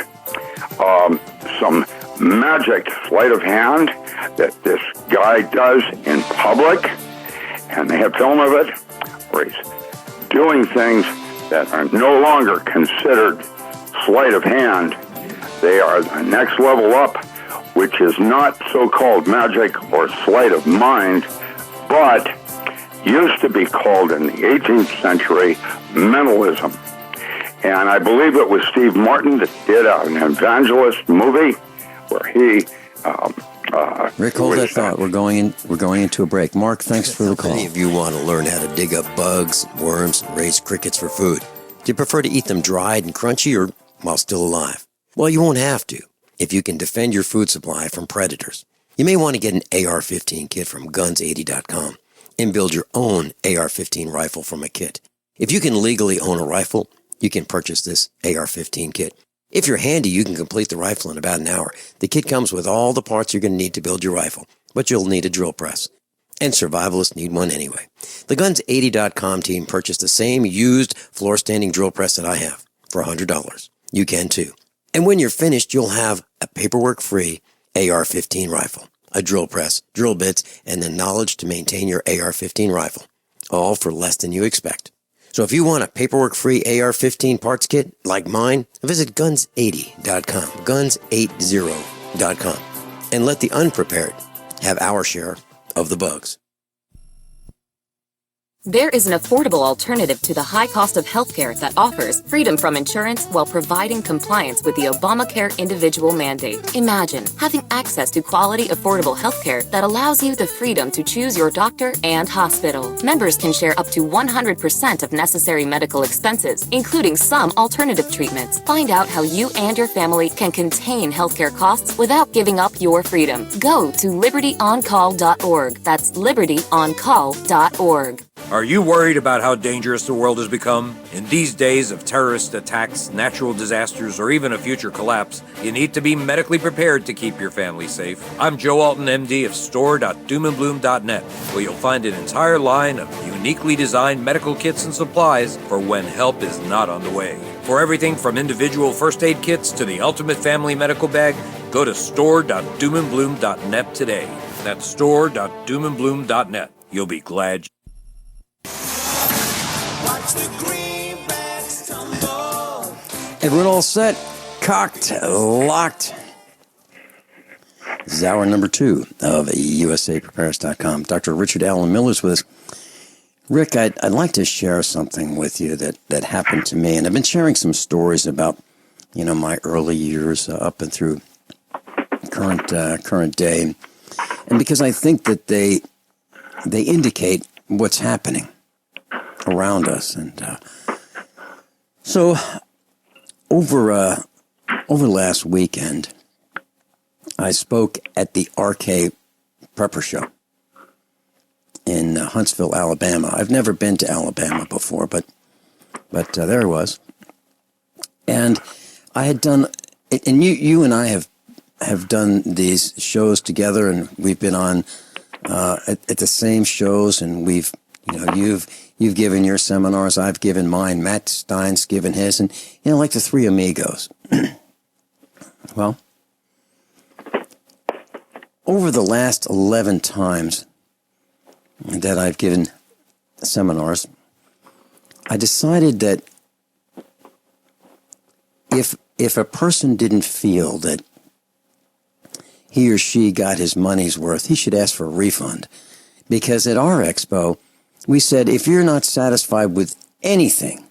some magic sleight of hand that this guy does in public, and they have film of it, where he's doing things that are no longer considered sleight of hand. They are the next level up, which is not so-called magic or sleight of mind, but used to be called in the 18th century mentalism. And I believe it was Steve Martin that did an evangelist movie where he... Rick, hold that thought. We're going into a break. Mark, thanks for the call. Many of you want to learn how to dig up bugs, worms, and raise crickets for food. Do you prefer to eat them dried and crunchy or while still alive? Well, you won't have to if you can defend your food supply from predators. You may want to get an AR-15 kit from guns80.com and build your own AR-15 rifle from a kit. If you can legally own a rifle, you can purchase this AR-15 kit. If you're handy, you can complete the rifle in about an hour. The kit comes with all the parts you're going to need to build your rifle, but you'll need a drill press. And survivalists need one anyway. The Guns80.com team purchased the same used floor-standing drill press that I have for $100. You can too. And when you're finished, you'll have a paperwork-free AR-15 rifle, a drill press, drill bits, and the knowledge to maintain your AR-15 rifle, all for less than you expect. So if you want a paperwork-free AR-15 parts kit like mine, visit Guns80.com, Guns80.com, and let the unprepared have our share of the bugs. There is an affordable alternative to the high cost of healthcare that offers freedom from insurance while providing compliance with the Obamacare individual mandate. Imagine having access to quality, affordable healthcare that allows you the freedom to choose your doctor and hospital. Members can share up to 100% of necessary medical expenses, including some alternative treatments. Find out how you and your family can contain healthcare costs without giving up your freedom. Go to libertyoncall.org. That's libertyoncall.org. Are you worried about how dangerous the world has become? In these days of terrorist attacks, natural disasters, or even a future collapse, you need to be medically prepared to keep your family safe. I'm Joe Alton, MD of store.doomandbloom.net, where you'll find an entire line of uniquely designed medical kits and supplies for when help is not on the way. For everything from individual first aid kits to the ultimate family medical bag, go to store.doomandbloom.net today. That's store.doomandbloom.net. You'll be glad. Everyone all set? Cocked, locked. This is hour number 2 of USAPreparedness.com. Dr. Richard Allen Miller's with us. Rick, I'd like to share something with you that happened to me. And I've been sharing some stories about, my early years up and through current day. And because I think that they indicate what's happening around us. And so over last weekend, I spoke at the RK Prepper Show in Huntsville, Alabama. I've never been to Alabama before, but there I was. And I had done, and you and I have done these shows together, and we've been on at the same shows, and we've, you've given your seminars, I've given mine, Matt Stein's given his, and, like the three amigos. Well, over the last 11 times that I've given seminars, I decided that if a person didn't feel that he or she got his money's worth, he should ask for a refund. Because at our expo, we said, if you're not satisfied with anything,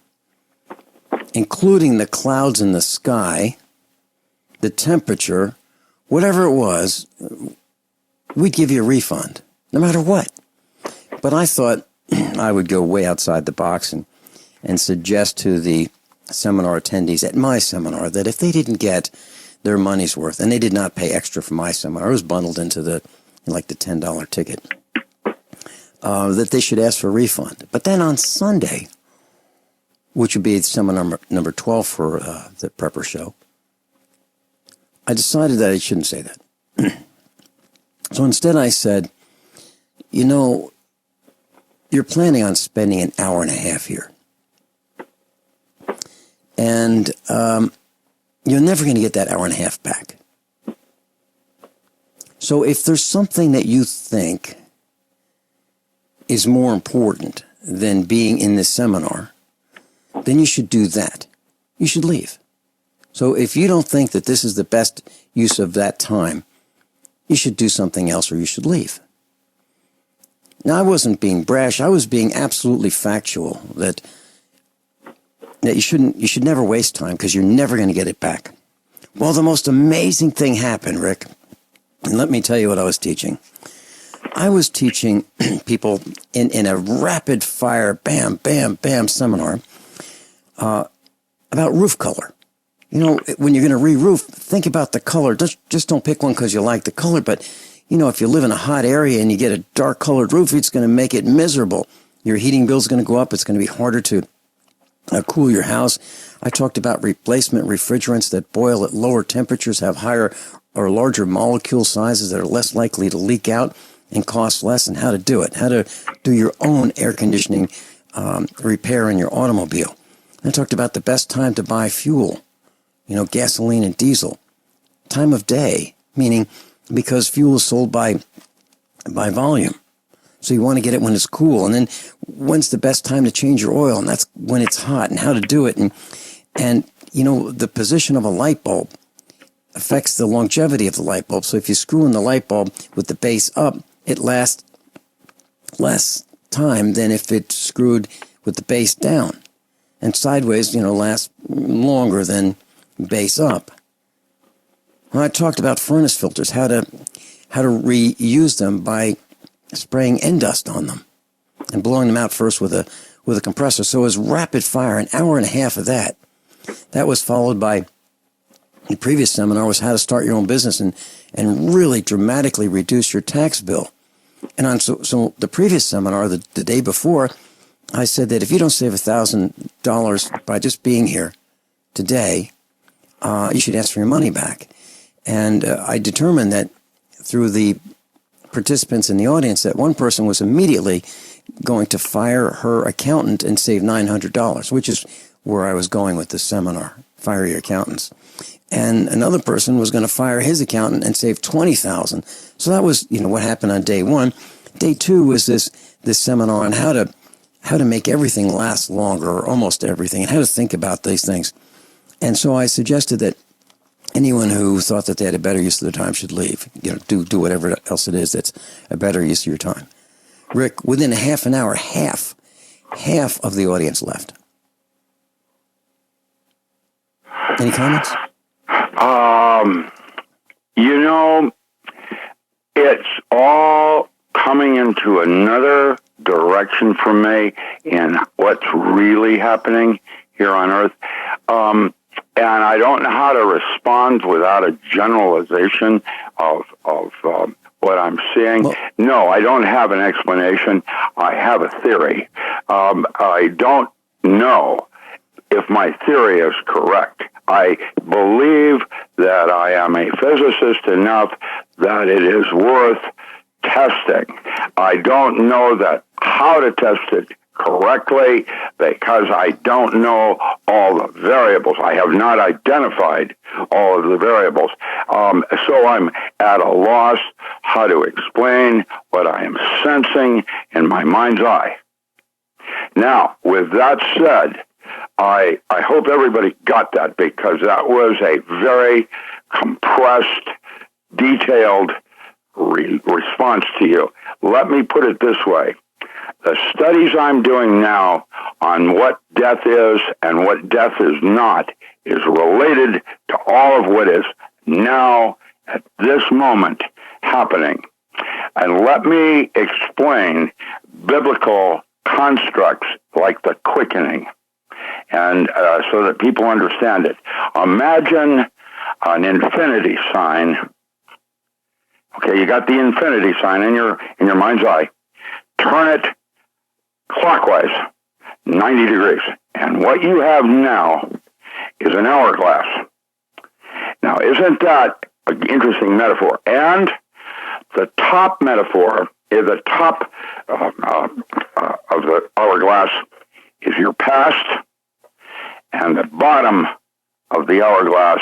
including the clouds in the sky, the temperature, whatever it was, we'd give you a refund, no matter what. But I thought I would go way outside the box and suggest to the seminar attendees at my seminar that if they didn't get their money's worth, and they did not pay extra for my seminar, it was bundled into the $10 ticket, that they should ask for a refund. But then on Sunday, which would be seminar number 12 for the Prepper Show, I decided that I shouldn't say that. So instead I said, you're planning on spending an hour and a half here. And you're never going to get that hour and a half back. So if there's something that you think is more important than being in this seminar, then you should do that. You should leave. So if you don't think that this is the best use of that time, you should do something else or you should leave. Now, I wasn't being brash. I was being absolutely factual that you should never waste time because you're never going to get it back. Well, the most amazing thing happened, Rick. And let me tell you what I was teaching. I was teaching people in a rapid fire, bam, bam, bam seminar about roof color. You know, when you're going to re-roof, think about the color. Just don't pick one because you like the color. But, you know, if you live in a hot area and you get a dark colored roof, it's going to make it miserable. Your heating bill is going to go up. It's going to be harder to cool your house. I talked about replacement refrigerants that boil at lower temperatures, have higher or larger molecule sizes that are less likely to leak out and cost less, and how to do it, how to do your own air conditioning repair in your automobile. I talked about the best time to buy fuel, you know, gasoline and diesel. Time of day, meaning because fuel is sold by volume. So you want to get it when it's cool. And then when's the best time to change your oil? And that's when it's hot, and how to do it. And you know, the position of a light bulb affects the longevity of the light bulb. So if you screw in the light bulb with the base up, it lasts less time than if it's screwed with the base down. And sideways, you know, lasts longer than base up. Well, I talked about furnace filters, how to reuse them by spraying end dust on them and blowing them out first with a compressor. So it was rapid fire, an hour and a half of that. That was followed by the previous seminar was how to start your own business and really dramatically reduce your tax bill. And so the previous seminar, the day before, I said that if you don't save $1,000 by just being here today, you should ask for your money back. And I determined that through the participants in the audience that one person was immediately going to fire her accountant and save $900, which is where I was going with this seminar, fire your accountants. And another person was going to fire his accountant and save $20,000. So that was, you know, what happened on day one. Day two was this seminar on how to make everything last longer, or almost everything, and how to think about these things. And so I suggested that anyone who thought that they had a better use of their time should leave. You know, do whatever else it is that's a better use of your time. Rick, within a half an hour, half of the audience left. Any comments? You know, it's all coming into another direction for me in what's really happening here on Earth. And I don't know how to respond without a generalization of what I'm seeing. Well, no, I don't have an explanation. I have a theory. I don't know if my theory is correct. I believe that I am a physicist enough that it is worth testing. I don't know how to test it correctly because I don't know all the variables. I have not identified all of the variables. So I'm at a loss how to explain what I am sensing in my mind's eye. Now, with that said, I hope everybody got that, because that was a very compressed, detailed response to you. Let me put it this way. The studies I'm doing now on what death is and what death is not is related to all of what is now, at this moment, happening. And let me explain biblical constructs like the quickening, and so that people understand it. Imagine an infinity sign. Okay, you got the infinity sign in your mind's eye. Turn it clockwise, 90 degrees. And what you have now is an hourglass. Now, isn't that an interesting metaphor? And the top metaphor is the top of the hourglass is your past, and the bottom of the hourglass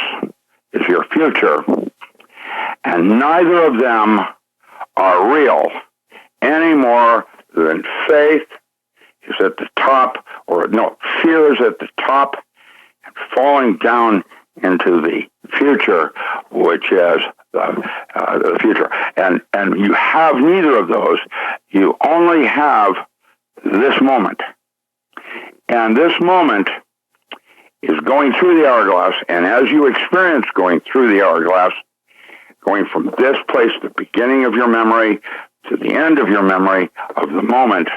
is your future. And neither of them are real any more than faith is at the top, fear is at the top, and falling down into the future, which is the future. And you have neither of those. You only have this moment. And this moment is going through the hourglass, and as you experience going through the hourglass, going from this place, the beginning of your memory, to the end of your memory of the moment,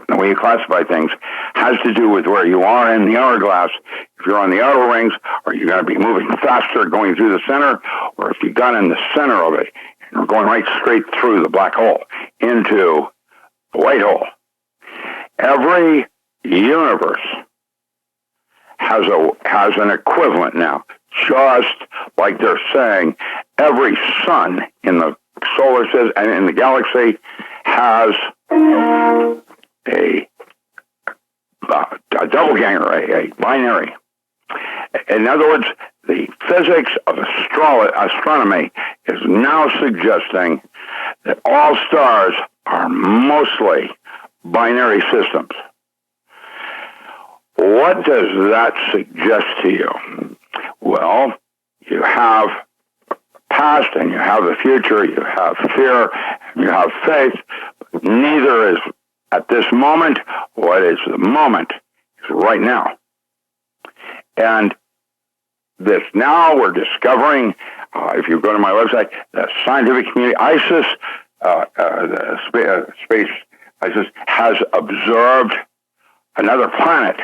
the way you classify things has to do with where you are in the hourglass. If you're on the outer rings, are you going to be moving faster going through the center? Or if you got in the center of it, you're going right straight through the black hole into the white hole. Every universe has an equivalent now. Just like they're saying, every sun in the solar system and in the galaxy has a doppelganger, a binary. In other words, the physics of astronomy is now suggesting that all stars are mostly binary systems. What does that suggest to you? Well, you have past and you have the future, you have fear, and you have faith. But neither is at this moment. What is the moment is right now. And this now we're discovering, if you go to my website, the scientific community, ISIS, space ISIS has observed another planet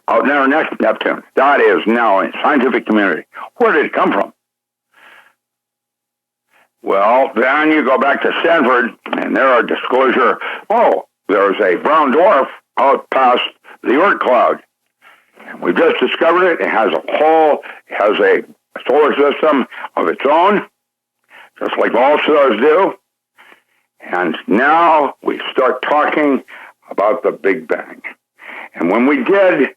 out near Neptune. That is now in scientific community. Where did it come from? Well, then you go back to Stanford, and there are disclosure, there's a brown dwarf out past the Oort cloud. And we just discovered it. It has a solar system of its own, just like all stars do. And now we start talking about the Big Bang. And when we did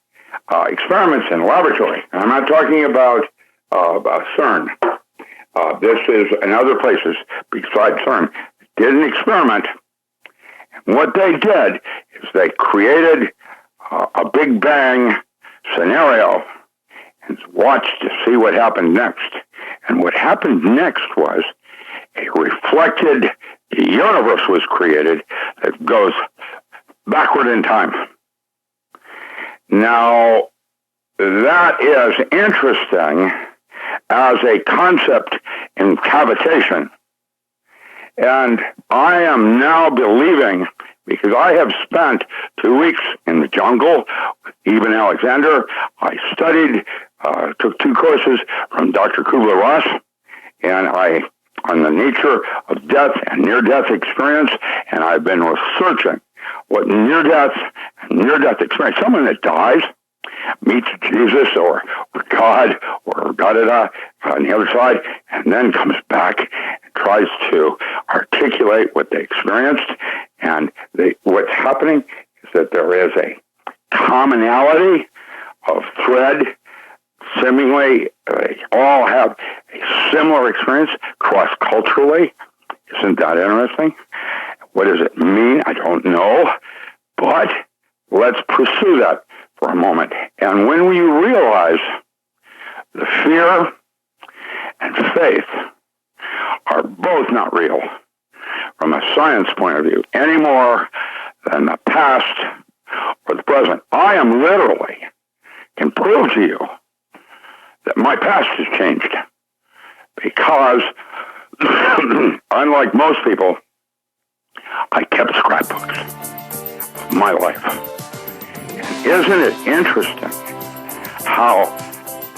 experiments in laboratory, and I'm not talking about CERN, this is in other places besides CERN, did an experiment. And what they did is they created a Big Bang scenario and watched to see what happened next. And what happened next was a reflected universe was created that goes backward in time. Now, that is interesting as a concept in cavitation. And I am now believing, because I have spent 2 weeks in the jungle with Eben Alexander. I studied, took 2 courses from Dr. Kubler-Ross, and on the nature of death and near-death experience, and I've been researching what near-death experience, someone that dies, meets Jesus or God or da-da-da on the other side, and then comes back and tries to articulate what they experienced. And what's happening is that there is a commonality of thread. Seemingly, they all have a similar experience cross-culturally. Isn't that interesting? What does it mean? I don't know. But let's pursue that for a moment. And when we realize the fear and faith are both not real from a science point of view any more than the past or the present, I am literally can prove to you that my past has changed because unlike most people, I kept scrapbooks of my life. And isn't it interesting how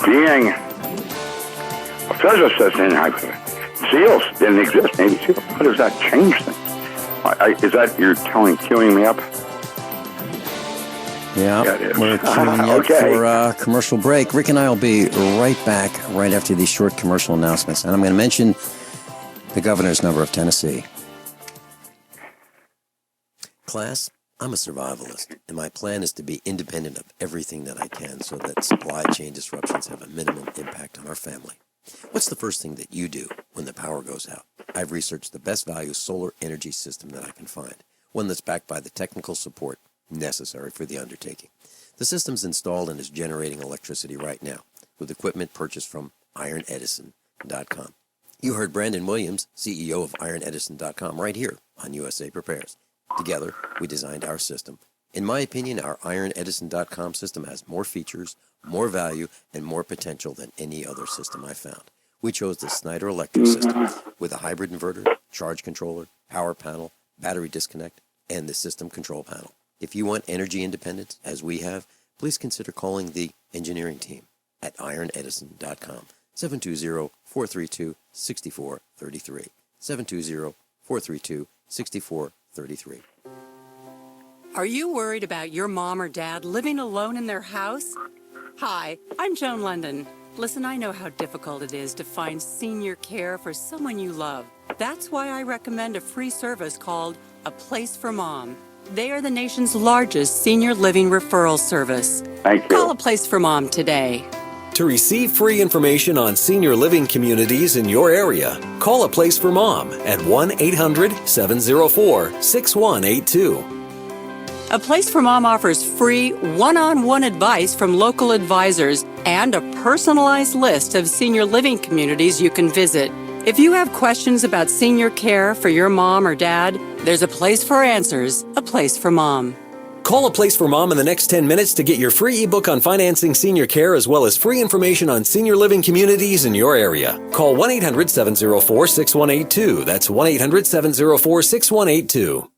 being a physicist and seals didn't exist, Navy SEALs, how does that change things? Is that you're queuing me up? Yeah, we're queuing up for a commercial break. Rick and I will be right back right after these short commercial announcements. And I'm going to mention the governor's number of Tennessee. Class, I'm a survivalist, and my plan is to be independent of everything that I can so that supply chain disruptions have a minimum impact on our family. What's the first thing that you do when the power goes out? I've researched the best value solar energy system that I can find, one that's backed by the technical support necessary for the undertaking. The system's installed and is generating electricity right now with equipment purchased from ironedison.com. You heard Brandon Williams, CEO of ironedison.com, right here on USA Prepares. Together, we designed our system. In my opinion, our ironedison.com system has more features, more value, and more potential than any other system I found. We chose the Snyder Electric system with a hybrid inverter, charge controller, power panel, battery disconnect, and the system control panel. If you want energy independence, as we have, please consider calling the engineering team at ironedison.com, 720-432-6433, 720-432-6433. Are you worried about your mom or dad living alone in their house? Hi, I'm Joan London. Listen, I know how difficult it is to find senior care for someone you love. That's why I recommend a free service called A Place for Mom. They are the nation's largest senior living referral service. Thank you. Call A Place for Mom today. To receive free information on senior living communities in your area, call A Place for Mom at 1-800-704-6182. A Place for Mom offers free one-on-one advice from local advisors and a personalized list of senior living communities you can visit. If you have questions about senior care for your mom or dad, there's a place for answers, A Place for Mom. Call A Place for Mom in the next 10 minutes to get your free ebook on financing senior care as well as free information on senior living communities in your area. Call 1-800-704-6182. That's 1-800-704-6182.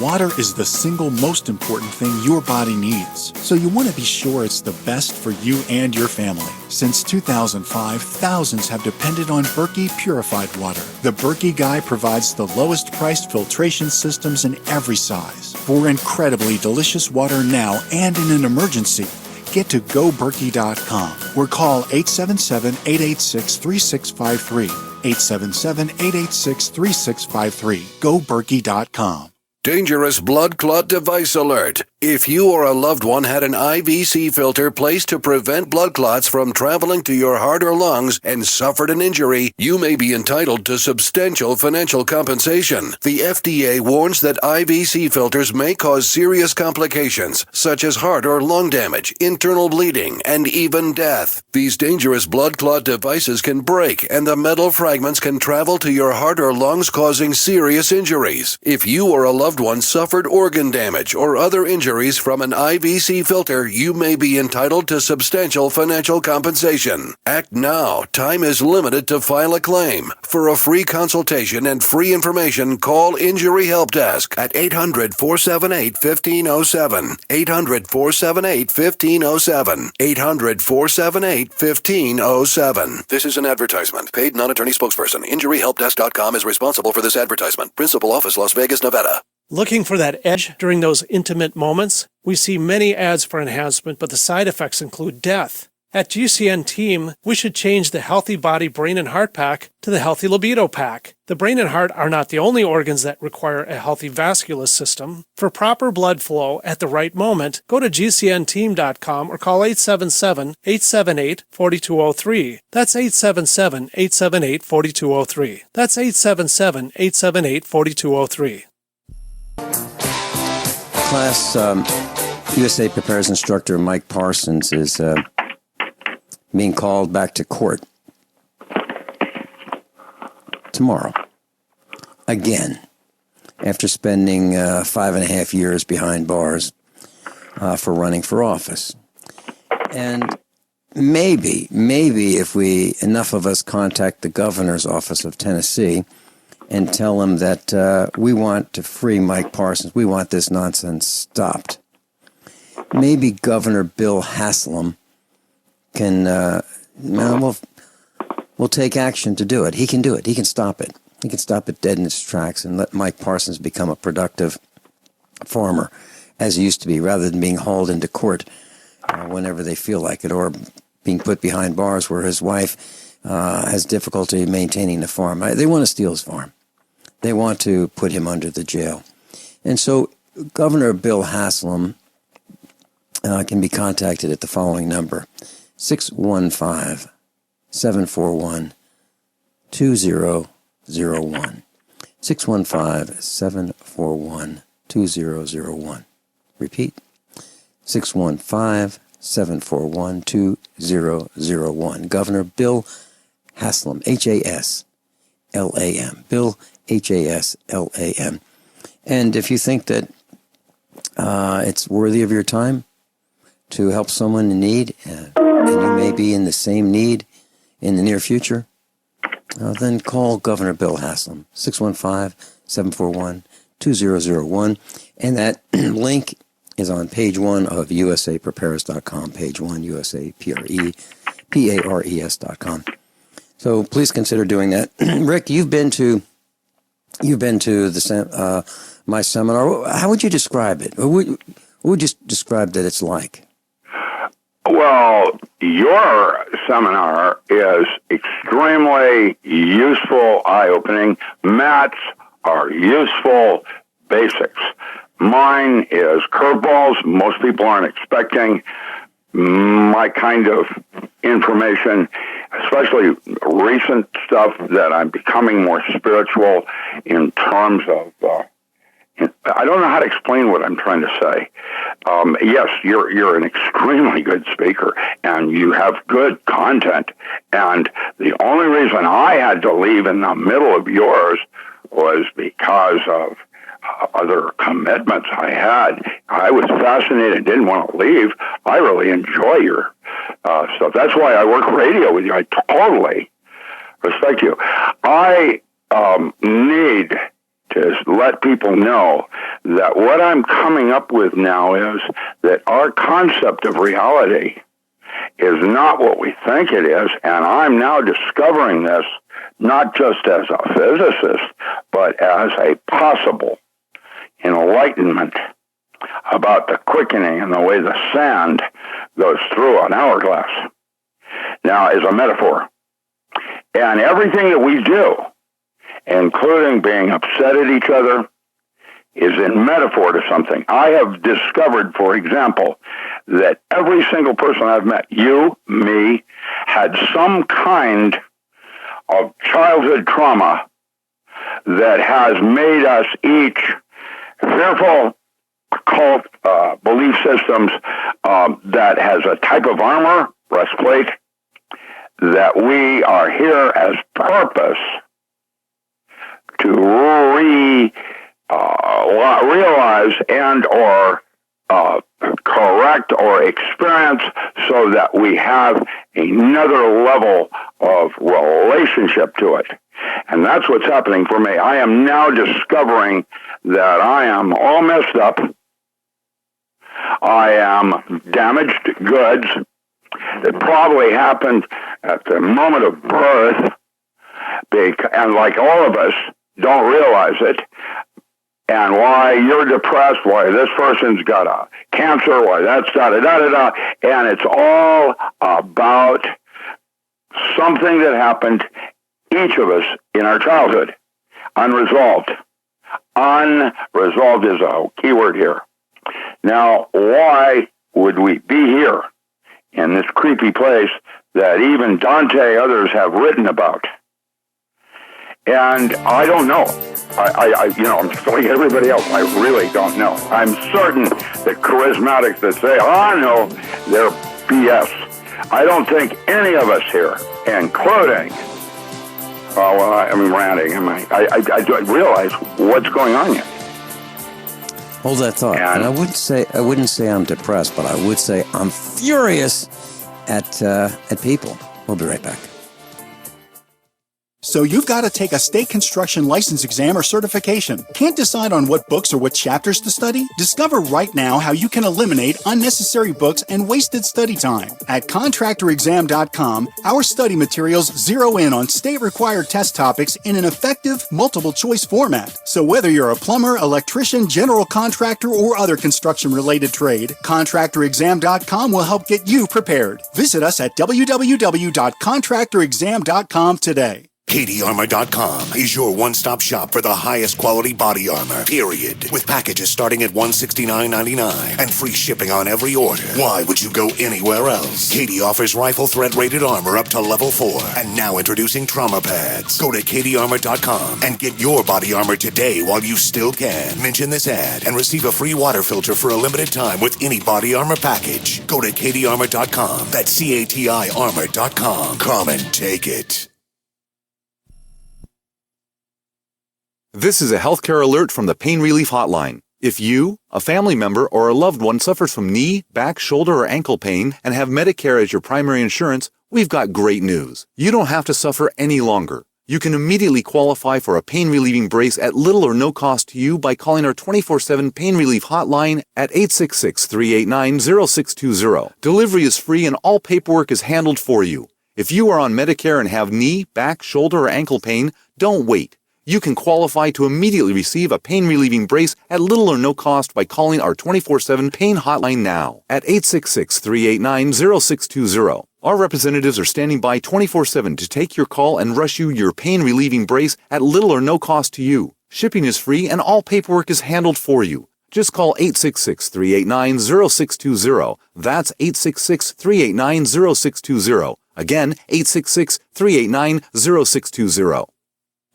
Water is the single most important thing your body needs, so you want to be sure it's the best for you and your family. Since 2005, thousands have depended on Berkey purified water. The Berkey Guy provides the lowest priced filtration systems in every size. For incredibly delicious water now and in an emergency, get to GoBerkey.com or call 877-886-3653. 877-886-3653. GoBerkey.com. Dangerous blood clot device alert. If you or a loved one had an IVC filter placed to prevent blood clots from traveling to your heart or lungs and suffered an injury, you may be entitled to substantial financial compensation. The FDA warns that IVC filters may cause serious complications, such as heart or lung damage, internal bleeding, and even death. These dangerous blood clot devices can break, and the metal fragments can travel to your heart or lungs, causing serious injuries. If you or a loved one suffered organ damage or other injuries from an IVC filter, you may be entitled to substantial financial compensation. Act now. Time is limited to file a claim. For a free consultation and free information, call Injury Help Desk at 800-478-1507. 800-478-1507. 800-478-1507. This is an advertisement. Paid non-attorney spokesperson. InjuryHelpDesk.com is responsible for this advertisement. Principal office, Las Vegas, Nevada. Looking for that edge during those intimate moments? We see many ads for enhancement, but the side effects include death. At GCN Team, we should change the Healthy Body, Brain, and Heart Pack to the Healthy Libido Pack. The brain and heart are not the only organs that require a healthy vascular system. For proper blood flow at the right moment, go to GCNteam.com or call 877-878-4203. That's 877-878-4203. That's 877-878-4203. Class, USA Prepares instructor Mike Parsons is being called back to court tomorrow. Again, after spending 5.5 years behind bars for running for office. And maybe if enough of us contact the governor's office of Tennessee and tell him that we want to free Mike Parsons. We want this nonsense stopped. Maybe Governor Bill Haslam can, we'll take action to do it. He can do it. He can stop it. He can stop it dead in its tracks and let Mike Parsons become a productive farmer, as he used to be, rather than being hauled into court whenever they feel like it, or being put behind bars where his wife has difficulty maintaining the farm. They want to steal his farm. They want to put him under the jail. And so Governor Bill Haslam can be contacted at the following number, 615-741-2001. 615-741-2001. Repeat, 615-741-2001. Governor Bill Haslam, Haslam, Bill Haslam. And if you think that it's worthy of your time to help someone in need, and you may be in the same need in the near future, then call Governor Bill Haslam, 615-741-2001. And that link is on page 1 of usaprepares.com, page 1, usaprepares.com. So please consider doing that. Rick, you've been to the my seminar. How would you describe it? What would you describe that it's like? Well, your seminar is extremely useful, eye-opening. Matt's are useful basics. Mine is curveballs. Most people aren't expecting my kind of information, especially recent stuff that I'm becoming more spiritual in terms of, I don't know how to explain what I'm trying to say. Yes, you're an extremely good speaker, and you have good content. And the only reason I had to leave in the middle of yours was because of other commitments I had. I was fascinated, didn't want to leave. I really enjoy your stuff. That's why I work radio with you. I totally respect you. I need to let people know that what I'm coming up with now is that our concept of reality is not what we think it is, and I'm now discovering this not just as a physicist, but as a possible enlightenment about the quickening and the way the sand goes through an hourglass. Now, as a metaphor, and everything that we do, including being upset at each other, is in metaphor to something. I have discovered, for example, that every single person I've met, you, me, had some kind of childhood trauma that has made us each fearful cult belief systems that has a type of armor, breastplate, that we are here as purpose to realize and or correct or experience so that we have another level of relationship to it. And that's what's happening for me. I am now discovering that I am all messed up. I am damaged goods that probably happened at the moment of birth, and like all of us, don't realize it. And why you're depressed, why this person's got a cancer, why that's da-da-da-da-da. And it's all about something that happened, each of us, in our childhood. Unresolved. Unresolved is a key word here. Now, why would we be here in this creepy place that even Dante, others have written about? And I don't know. I'm just like everybody else. I really don't know. I'm certain that charismatics that say, no, they're BS. I don't think any of us here, including, I'm ranting. I don't realize what's going on here. Hold that thought. And I wouldn't say I'm depressed, but I would say I'm furious at people. We'll be right back. So you've got to take a state construction license exam or certification. Can't decide on what books or what chapters to study? Discover right now how you can eliminate unnecessary books and wasted study time. At contractorexam.com, our study materials zero in on state-required test topics in an effective, multiple-choice format. So whether you're a plumber, electrician, general contractor, or other construction-related trade, contractorexam.com will help get you prepared. Visit us at www.contractorexam.com today. KDArmor.com is your one-stop shop for the highest quality body armor, period. With packages starting at $169.99 and free shipping on every order. Why would you go anywhere else? KD offers rifle threat-rated armor up to level 4. And now introducing trauma pads. Go to KDArmor.com and get your body armor today while you still can. Mention this ad and receive a free water filter for a limited time with any body armor package. Go to KDArmor.com. That's CATI armor.com. Come and take it. This is a healthcare alert from the Pain Relief Hotline. If you, a family member, or a loved one suffers from knee, back, shoulder, or ankle pain and have Medicare as your primary insurance, we've got great news. You don't have to suffer any longer. You can immediately qualify for a pain-relieving brace at little or no cost to you by calling our 24/7 Pain Relief Hotline at 866-389-0620. Delivery is free and all paperwork is handled for you. If you are on Medicare and have knee, back, shoulder, or ankle pain, don't wait. You can qualify to immediately receive a pain-relieving brace at little or no cost by calling our 24/7 Pain Hotline now at 866-389-0620. Our representatives are standing by 24/7 to take your call and rush you your pain-relieving brace at little or no cost to you. Shipping is free and all paperwork is handled for you. Just call 866-389-0620. That's 866-389-0620. Again, 866-389-0620.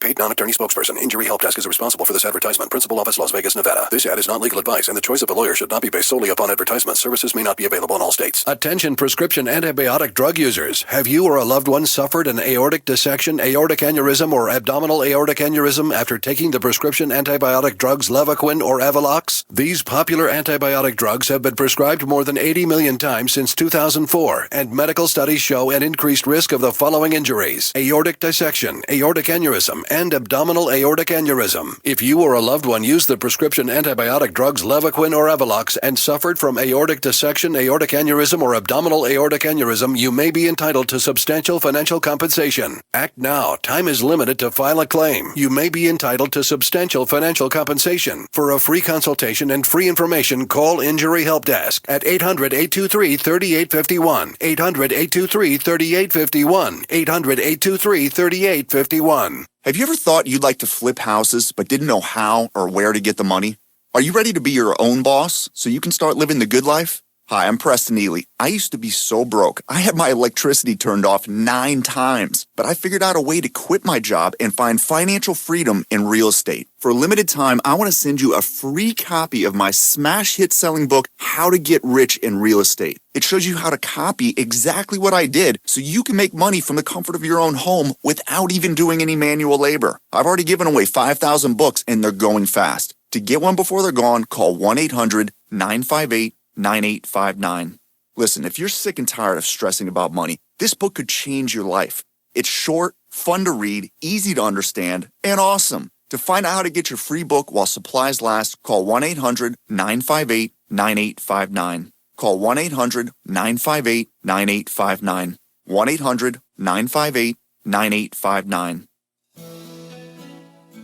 Paid non-attorney spokesperson. Injury Help Desk is responsible for this advertisement. Principal office, Las Vegas, Nevada. This ad is not legal advice, and the choice of a lawyer should not be based solely upon advertisement. Services may not be available in all states. Attention prescription antibiotic drug users. Have you or a loved one suffered an aortic dissection, aortic aneurysm, or abdominal aortic aneurysm after taking the prescription antibiotic drugs Levaquin or Avalox? These popular antibiotic drugs have been prescribed more than 80 million times since 2004, and medical studies show an increased risk of the following injuries: aortic dissection, aortic aneurysm, and abdominal aortic aneurysm. If you or a loved one used the prescription antibiotic drugs Levaquin or Avalox and suffered from aortic dissection, aortic aneurysm, or abdominal aortic aneurysm, you may be entitled to substantial financial compensation. Act now. Time is limited to file a claim. You may be entitled to substantial financial compensation. For a free consultation and free information, call Injury Help Desk at 800-823-3851. 800-823-3851. 800-823-3851. Have you ever thought you'd like to flip houses but didn't know how or where to get the money? Are you ready to be your own boss so you can start living the good life? Hi, I'm Preston Ely. I used to be so broke. I had my electricity turned off 9 times, but I figured out a way to quit my job and find financial freedom in real estate. For a limited time, I want to send you a free copy of my smash hit selling book, How to Get Rich in Real Estate. It shows you how to copy exactly what I did so you can make money from the comfort of your own home without even doing any manual labor. I've already given away 5,000 books and they're going fast. To get one before they're gone, call 1-800-958-9859. Listen, if you're sick and tired of stressing about money, this book could change your life. It's short, fun to read, easy to understand, and awesome. To find out how to get your free book while supplies last, call 1-800-958-9859. Call 1-800-958-9859. 1-800-958-9859.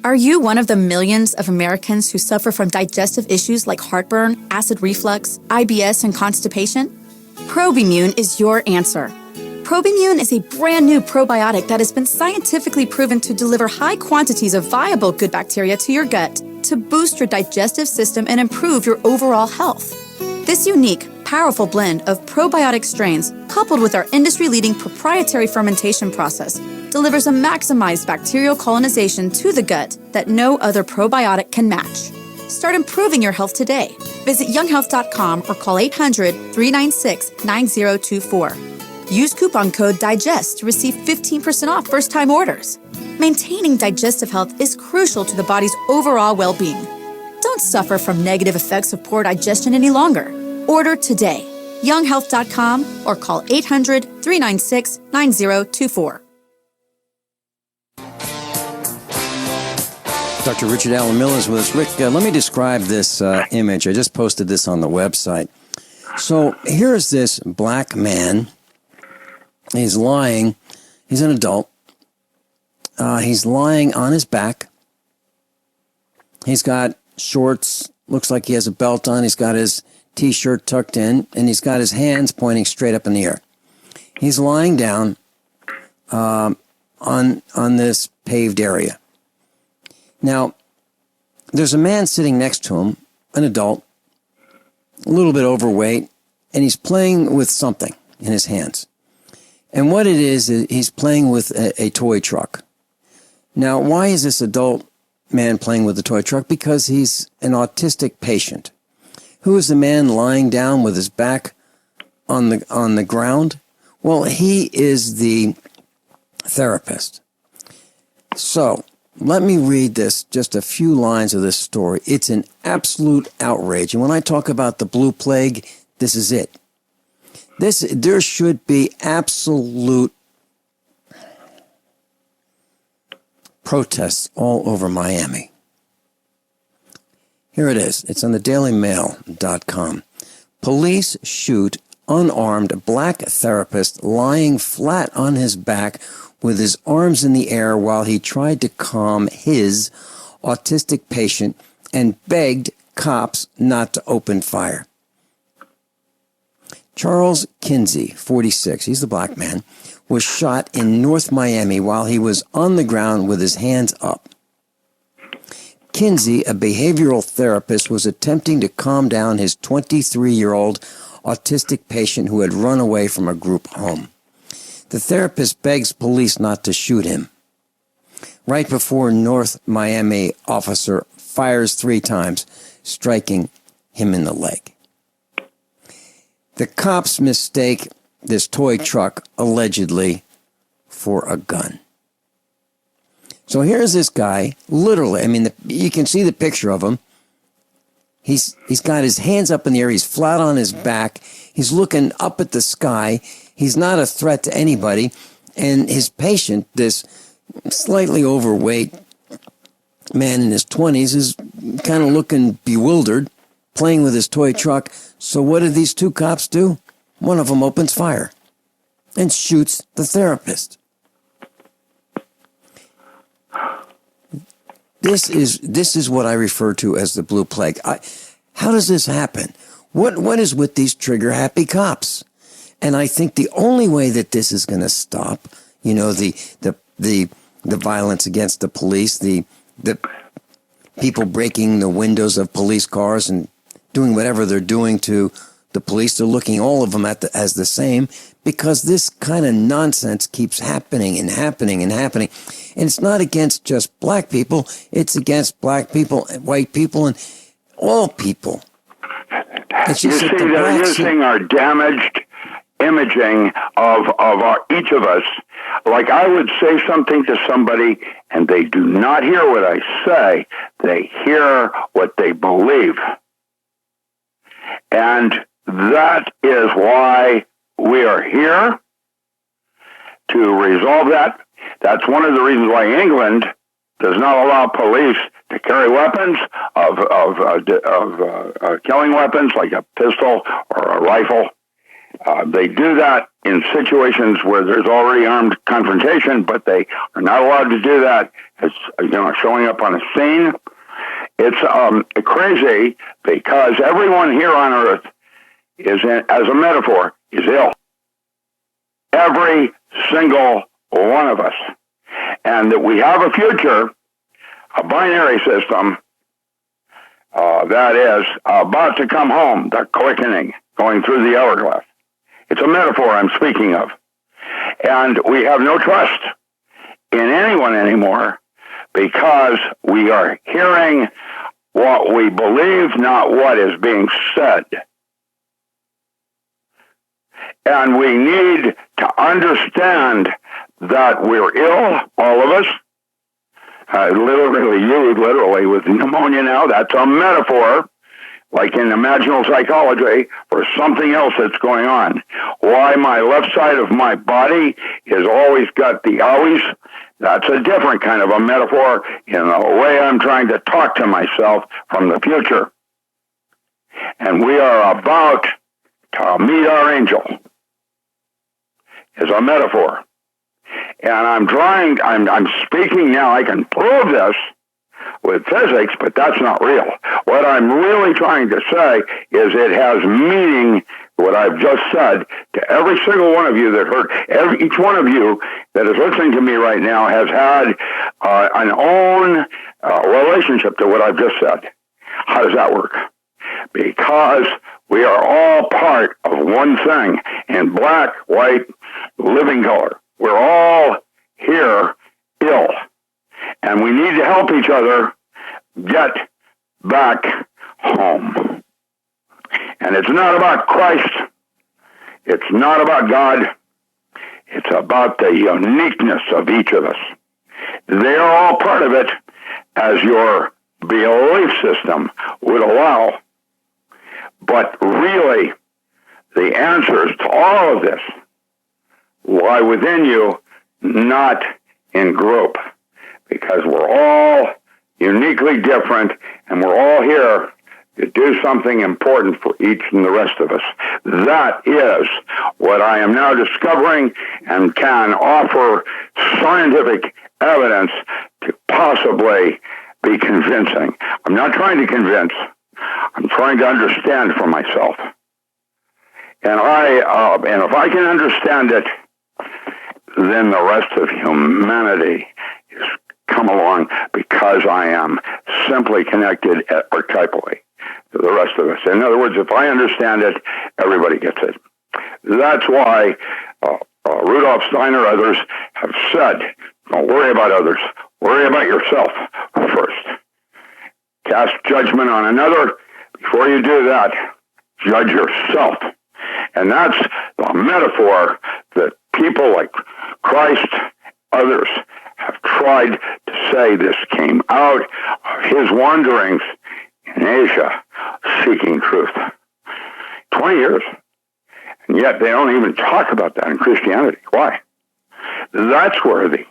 Are you one of the millions of Americans who suffer from digestive issues like heartburn, acid reflux, IBS, and constipation? Probimune is your answer. Probimune is a brand new probiotic that has been scientifically proven to deliver high quantities of viable good bacteria to your gut to boost your digestive system and improve your overall health. This unique, powerful blend of probiotic strains, coupled with our industry-leading proprietary fermentation process, delivers a maximized bacterial colonization to the gut that no other probiotic can match. Start improving your health today. Visit younghealth.com or call 800-396-9024. Use coupon code DIGEST to receive 15% off first-time orders. Maintaining digestive health is crucial to the body's overall well-being. Don't suffer from negative effects of poor digestion any longer. Order today. younghealth.com or call 800-396-9024. Dr. Richard Allen Miller is with us. Rick, let me describe this image. I just posted this on the website. So here's this black man. He's lying. He's an adult. He's lying on his back. He's got shorts. Looks like he has a belt on. He's got his T-shirt tucked in, and he's got his hands pointing straight up in the air. He's lying down on this paved area. Now, there's a man sitting next to him, an adult, a little bit overweight, and he's playing with something in his hands. And what it is he's playing with a toy truck. Now, why is this adult man playing with a toy truck? Because he's an autistic patient. Who is the man lying down with his back on the ground? Well, he is the therapist. So, let me read just a few lines of this story. It's an absolute outrage. And when I talk about the blue plague, this is it. There should be absolute protests all over Miami. Here it is. It's on the dailymail.com. Police shoot unarmed black therapist lying flat on his back with his arms in the air while he tried to calm his autistic patient and begged cops not to open fire. Charles Kinsey, 46, he's the black man, was shot in North Miami while he was on the ground with his hands up. Kinsey, a behavioral therapist, was attempting to calm down his 23-year-old autistic patient who had run away from a group home. The therapist begs police not to shoot him. Right before North Miami officer fires 3 times, striking him in the leg. The cops mistake this toy truck, allegedly, for a gun. So here's this guy, literally, I mean, you can see the picture of him. He's got his hands up in the air. He's flat on his back. He's looking up at the sky. He's not a threat to anybody. And his patient, this slightly overweight man in his 20s, is kind of looking bewildered, playing with his toy truck. So what did these 2 cops do? One of them opens fire and shoots the therapist. This is what I refer to as the blue plague. How does this happen? What is with these trigger-happy cops? And I think the only way that this is going to stop, you know, the violence against the police, the people breaking the windows of police cars and doing whatever they're doing to the police, they're looking all of them as the same, because this kind of nonsense keeps happening and happening and happening. And it's not against just black people, it's against black people, white people, and all people. It's you just see, they're using our damaged imaging of each of us. Like I would say something to somebody, and they do not hear what I say. They hear what they believe. And that is why we are here, to resolve that. That's one of the reasons why England does not allow police to carry weapons of killing weapons like a pistol or a rifle. They do that in situations where there's already armed confrontation, but they are not allowed to do that as, showing up on a scene. It's crazy because everyone here on Earth is, as a metaphor, is ill. Every single one of us. And that we have a future, a binary system, that is about to come home, the quickening, going through the hourglass. It's a metaphor I'm speaking of. And we have no trust in anyone anymore because we are hearing what we believe, not what is being said. And we need to understand that we're ill, all of us. Literally with pneumonia now, that's a metaphor, like in imaginal psychology, for something else that's going on. Why my left side of my body has always got the owies, that's a different kind of a metaphor in the way I'm trying to talk to myself from the future. And we are about to meet our angel, is a metaphor. And I'm speaking now, I can prove this with physics, but that's not real. What I'm really trying to say is it has meaning, what I've just said, to every single one of you that heard. Each one of you that is listening to me right now has had an own relationship to what I've just said. How does that work? Because we are all part of one thing in black, white, living color. We're all here ill. And we need to help each other get back home. And it's not about Christ. It's not about God. It's about the uniqueness of each of us. They're all part of it, as your belief system would allow. But really, the answers to all of this lie within you, not in group. Because we're all uniquely different, and we're all here to do something important for each and the rest of us. That is what I am now discovering and can offer scientific evidence to possibly be convincing. I'm not trying to convince. I'm trying to understand for myself. And if I can understand it, then the rest of humanity is come along, because I am simply connected archetypally to the rest of us. In other words, if I understand it, everybody gets it. That's why Rudolf Steiner, others have said, don't worry about others, worry about yourself first. Cast judgment on another. Before you do that, judge yourself. And that's the metaphor that people like Christ, others, have tried to say. This came out of his wanderings in Asia, seeking truth. 20 years. And yet they don't even talk about that in Christianity. Why? That's where the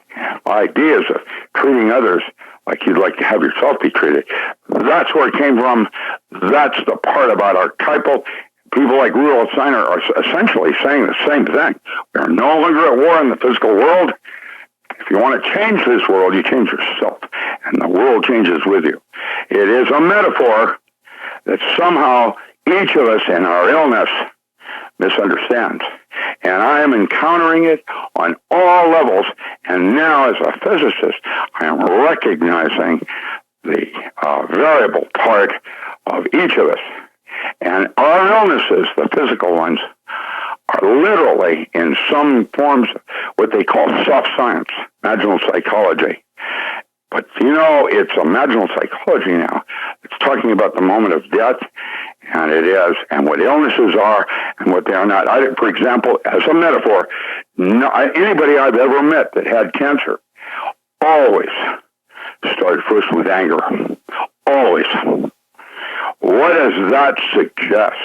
ideas of treating others like you'd like to have yourself be treated, that's where it came from. That's the part about archetypal. People like Rudolf Steiner are essentially saying the same thing. We are no longer at war in the physical world. If you want to change this world, you change yourself, and the world changes with you. It is a metaphor that somehow each of us in our illness misunderstands. And I am encountering it on all levels. And now, as a physicist, I am recognizing the variable part of each of us. And our illnesses, the physical ones, are literally in some forms what they call soft science, imaginal psychology. But, it's imaginal psychology now. It's talking about the moment of death, and it is, and what illnesses are and what they are not. For example, as a metaphor, anybody I've ever met that had cancer always started first with anger. Always. What does that suggest?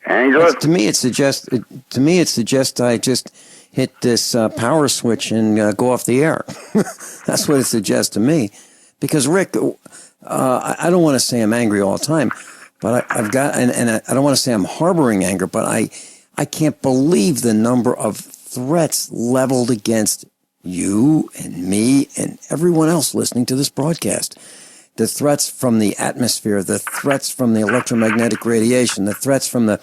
Anger? To me, it suggests I just hit this power switch and go off the air. That's what it suggests to me. Because Rick, I don't want to say I'm angry all the time, but I've got, and I don't want to say I'm harboring anger, but I can't believe the number of threats leveled against you and me and everyone else listening to this broadcast. The threats from the atmosphere, the threats from the electromagnetic radiation, the threats from the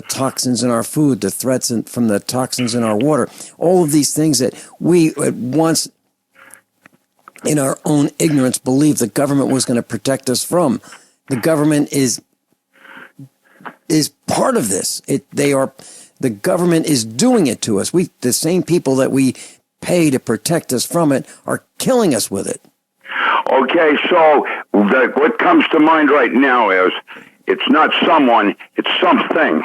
toxins in our food, the threats from the toxins in our water, all of these things that we at once, in our own ignorance, believed the government was going to protect us from. The government is part of this. The government is doing it to us. The same people that we pay to protect us from it are killing us with it. Okay, so what comes to mind right now is it's not someone, it's something.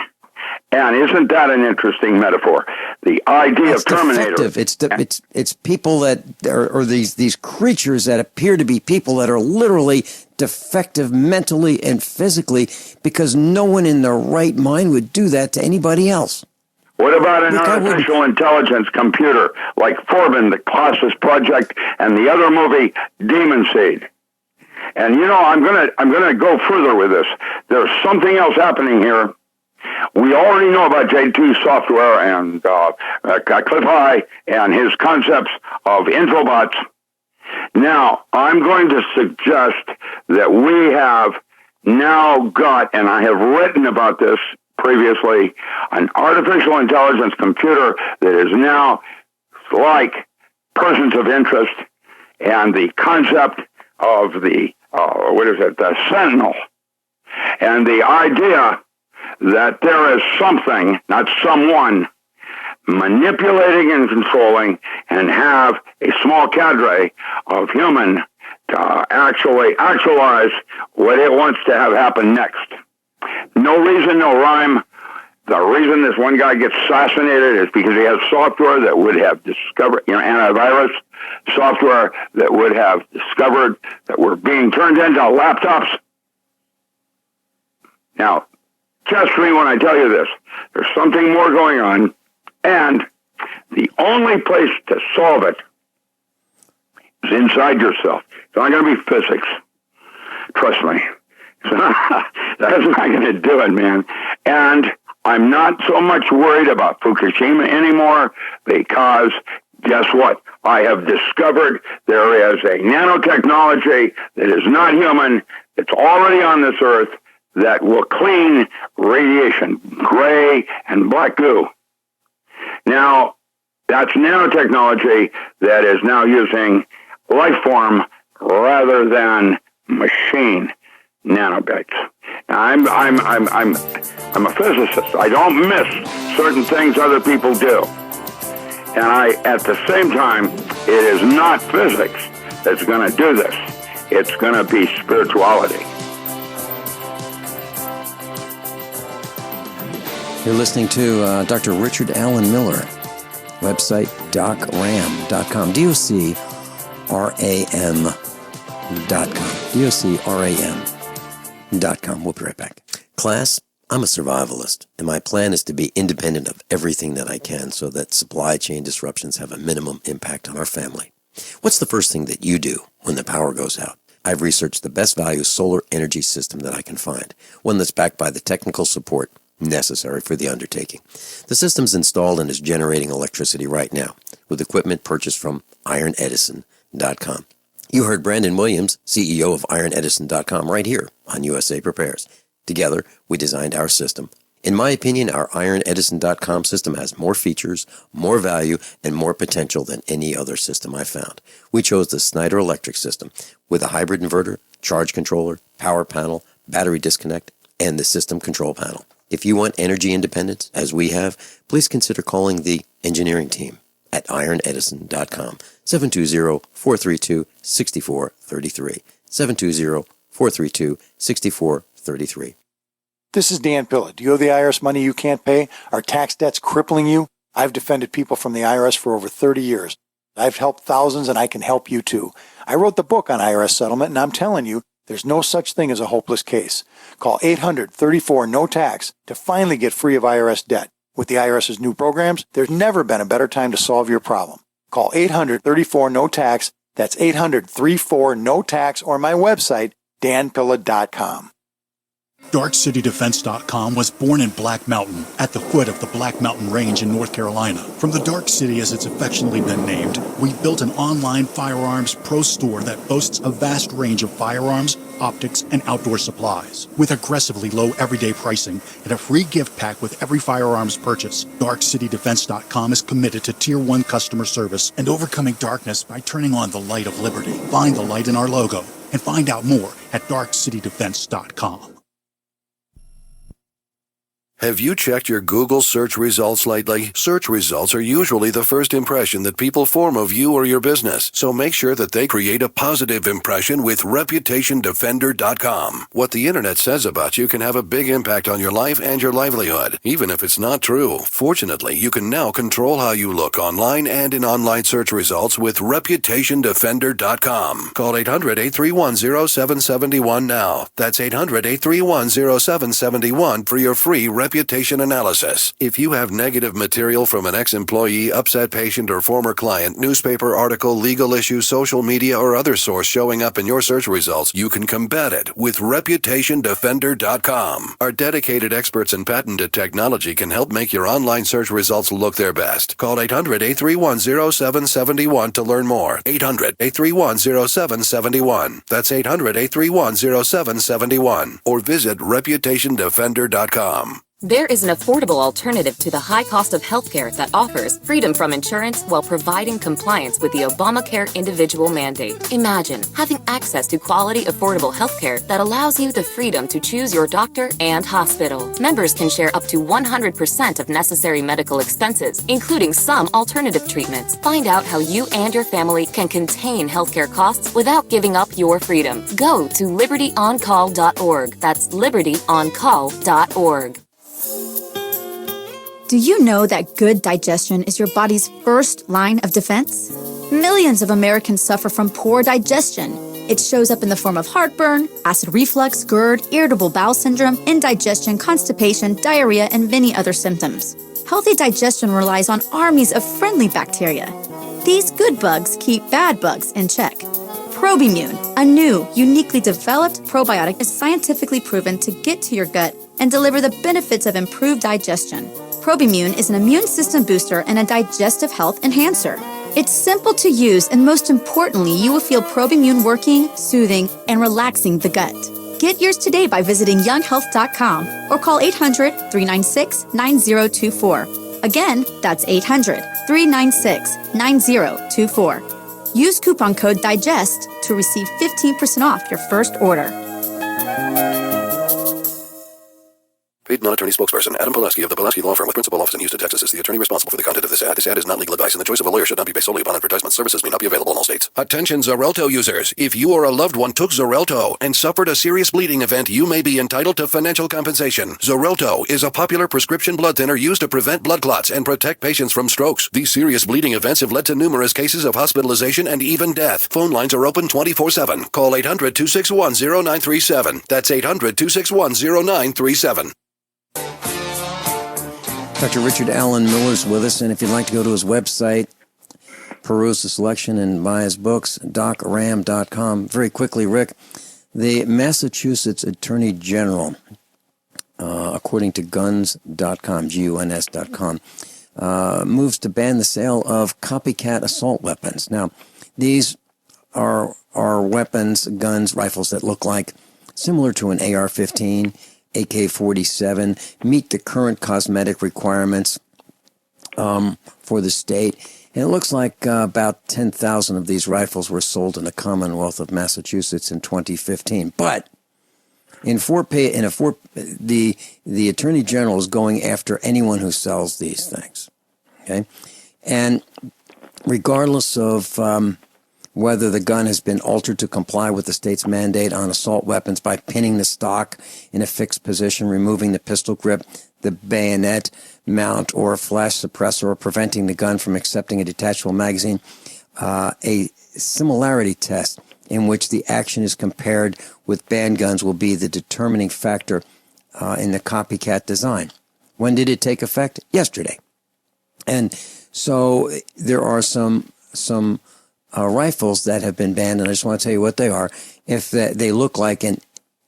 And isn't that an interesting metaphor? The idea of Terminator. Defective. It's people that are these creatures that appear to be people that are literally defective mentally and physically, because no one in their right mind would do that to anybody else. What about an artificial intelligence computer like Forbin, the Colossus Project, and the other movie Demon Seed? And I'm gonna go further with this. There's something else happening here. We already know about J2 software and Cliff High and his concepts of infobots. Now, I'm going to suggest that we have now got, and I have written about this previously, an artificial intelligence computer that is now like persons of interest and the concept of the sentinel, and the idea that there is something, not someone, manipulating and controlling and have a small cadre of human to actually actualize what it wants to have happen next. No reason, no rhyme. The reason this one guy gets assassinated is because he has software that would have discovered, antivirus software that would have discovered that we're being turned into laptops. Now, trust me when I tell you this. There's something more going on, and the only place to solve it is inside yourself. It's not going to be physics. Trust me. That's not going to do it, man. And I'm not so much worried about Fukushima anymore because guess what? I have discovered there is a nanotechnology that is not human. It's already on this earth that will clean radiation, gray and black goo. Now, that's nanotechnology that is now using life form rather than machine nanobytes. Now, I'm a physicist. I don't miss certain things other people do. And at the same time, it is not physics that's going to do this. It's going to be spirituality. You're listening to Dr. Richard Allen Miller, website docram.com, docram.com, docram.com. We'll be right back. Class, I'm a survivalist, and my plan is to be independent of everything that I can so that supply chain disruptions have a minimum impact on our family. What's the first thing that you do when the power goes out? I've researched the best value solar energy system that I can find, one that's backed by the technical support necessary for the undertaking. The system's installed and is generating electricity right now with equipment purchased from ironedison.com. You heard Brandon Williams, CEO of ironedison.com, right here on USA Prepares. Together, we designed our system. In my opinion, our ironedison.com system has more features, more value, and more potential than any other system I've found. We chose the Snyder Electric system with a hybrid inverter, charge controller, power panel, battery disconnect, and the system control panel. If you want energy independence, as we have, please consider calling the engineering team at ironedison.com, 720-432-6433, 720-432-6433. This is Dan Pilla. Do you owe the IRS money you can't pay? Are tax debts crippling you? I've defended people from the IRS for over 30 years. I've helped thousands, and I can help you too. I wrote the book on IRS settlement, and I'm telling you, there's no such thing as a hopeless case. Call 800-34-NO-TAX to finally get free of IRS debt. With the IRS's new programs, there's never been a better time to solve your problem. Call 800-34-NO-TAX. That's 800-34-NO-TAX, or my website, danpilla.com. DarkCityDefense.com was born in Black Mountain, at the foot of the Black Mountain Range in North Carolina. From the Dark City, as it's affectionately been named, we've built an online firearms pro store that boasts a vast range of firearms, optics, and outdoor supplies. With aggressively low everyday pricing and a free gift pack with every firearms purchase, DarkCityDefense.com is committed to Tier 1 customer service and overcoming darkness by turning on the light of liberty. Find the light in our logo and find out more at DarkCityDefense.com. Have you checked your Google search results lately? Search results are usually the first impression that people form of you or your business, so make sure that they create a positive impression with ReputationDefender.com. What the internet says about you can have a big impact on your life and your livelihood, even if it's not true. Fortunately, you can now control how you look online and in online search results with ReputationDefender.com. Call 800-831-0771 now. That's 800-831-0771 for your free reputation analysis. If you have negative material from an ex-employee, upset patient, or former client, newspaper article, legal issue, social media, or other source showing up in your search results, you can combat it with ReputationDefender.com. Our dedicated experts in patented technology can help make your online search results look their best. Call 800-831-0771 to learn more. 800-831-0771. That's 800-831-0771. Or visit ReputationDefender.com. There is an affordable alternative to the high cost of healthcare that offers freedom from insurance while providing compliance with the Obamacare individual mandate. Imagine having access to quality, affordable healthcare that allows you the freedom to choose your doctor and hospital. Members can share up to 100% of necessary medical expenses, including some alternative treatments. Find out how you and your family can contain healthcare costs without giving up your freedom. Go to libertyoncall.org. That's libertyoncall.org. Do you know that good digestion is your body's first line of defense? Millions of Americans suffer from poor digestion. It shows up in the form of heartburn, acid reflux, GERD, irritable bowel syndrome, indigestion, constipation, diarrhea, and many other symptoms. Healthy digestion relies on armies of friendly bacteria. These good bugs keep bad bugs in check. Probimune, a new, uniquely developed probiotic, is scientifically proven to get to your gut and deliver the benefits of improved digestion. Probimune is an immune system booster and a digestive health enhancer. It's simple to use, and most importantly, you will feel Probimune working, soothing, and relaxing the gut. Get yours today by visiting younghealth.com or call 800-396-9024. Again, that's 800-396-9024. Use coupon code DIGEST to receive 15% off your first order. Paid non-attorney spokesperson Adam Pileski of the Pileski Law Firm with principal office in Houston, Texas is the attorney responsible for the content of this ad. This ad is not legal advice, and the choice of a lawyer should not be based solely upon advertisement. Services may not be available in all states. Attention Xarelto users. If you or a loved one took Xarelto and suffered a serious bleeding event, you may be entitled to financial compensation. Xarelto is a popular prescription blood thinner used to prevent blood clots and protect patients from strokes. These serious bleeding events have led to numerous cases of hospitalization and even death. Phone lines are open 24/7. Call 800-261-0937. That's 800-261-0937. Dr. Richard Allen Miller's with us, and if you'd like to go to his website, peruse the selection, and buy his books, docram.com. Very quickly, Rick, the Massachusetts Attorney General, according to guns.com, guns.com, moves to ban the sale of copycat assault weapons. Now, these are weapons, guns, rifles that look like similar to an AR-15, AK-47, meet the current cosmetic requirements for the state. And it looks like about 10,000 of these rifles were sold in the Commonwealth of Massachusetts in 2015. But the Attorney General is going after anyone who sells these things. Okay, and regardless of whether the gun has been altered to comply with the state's mandate on assault weapons by pinning the stock in a fixed position, removing the pistol grip, the bayonet mount, or a flash suppressor, or preventing the gun from accepting a detachable magazine, a similarity test in which the action is compared with banned guns will be the determining factor in the copycat design. When did it take effect? Yesterday. And so there are some rifles that have been banned, and I just want to tell you what they are. If they look like a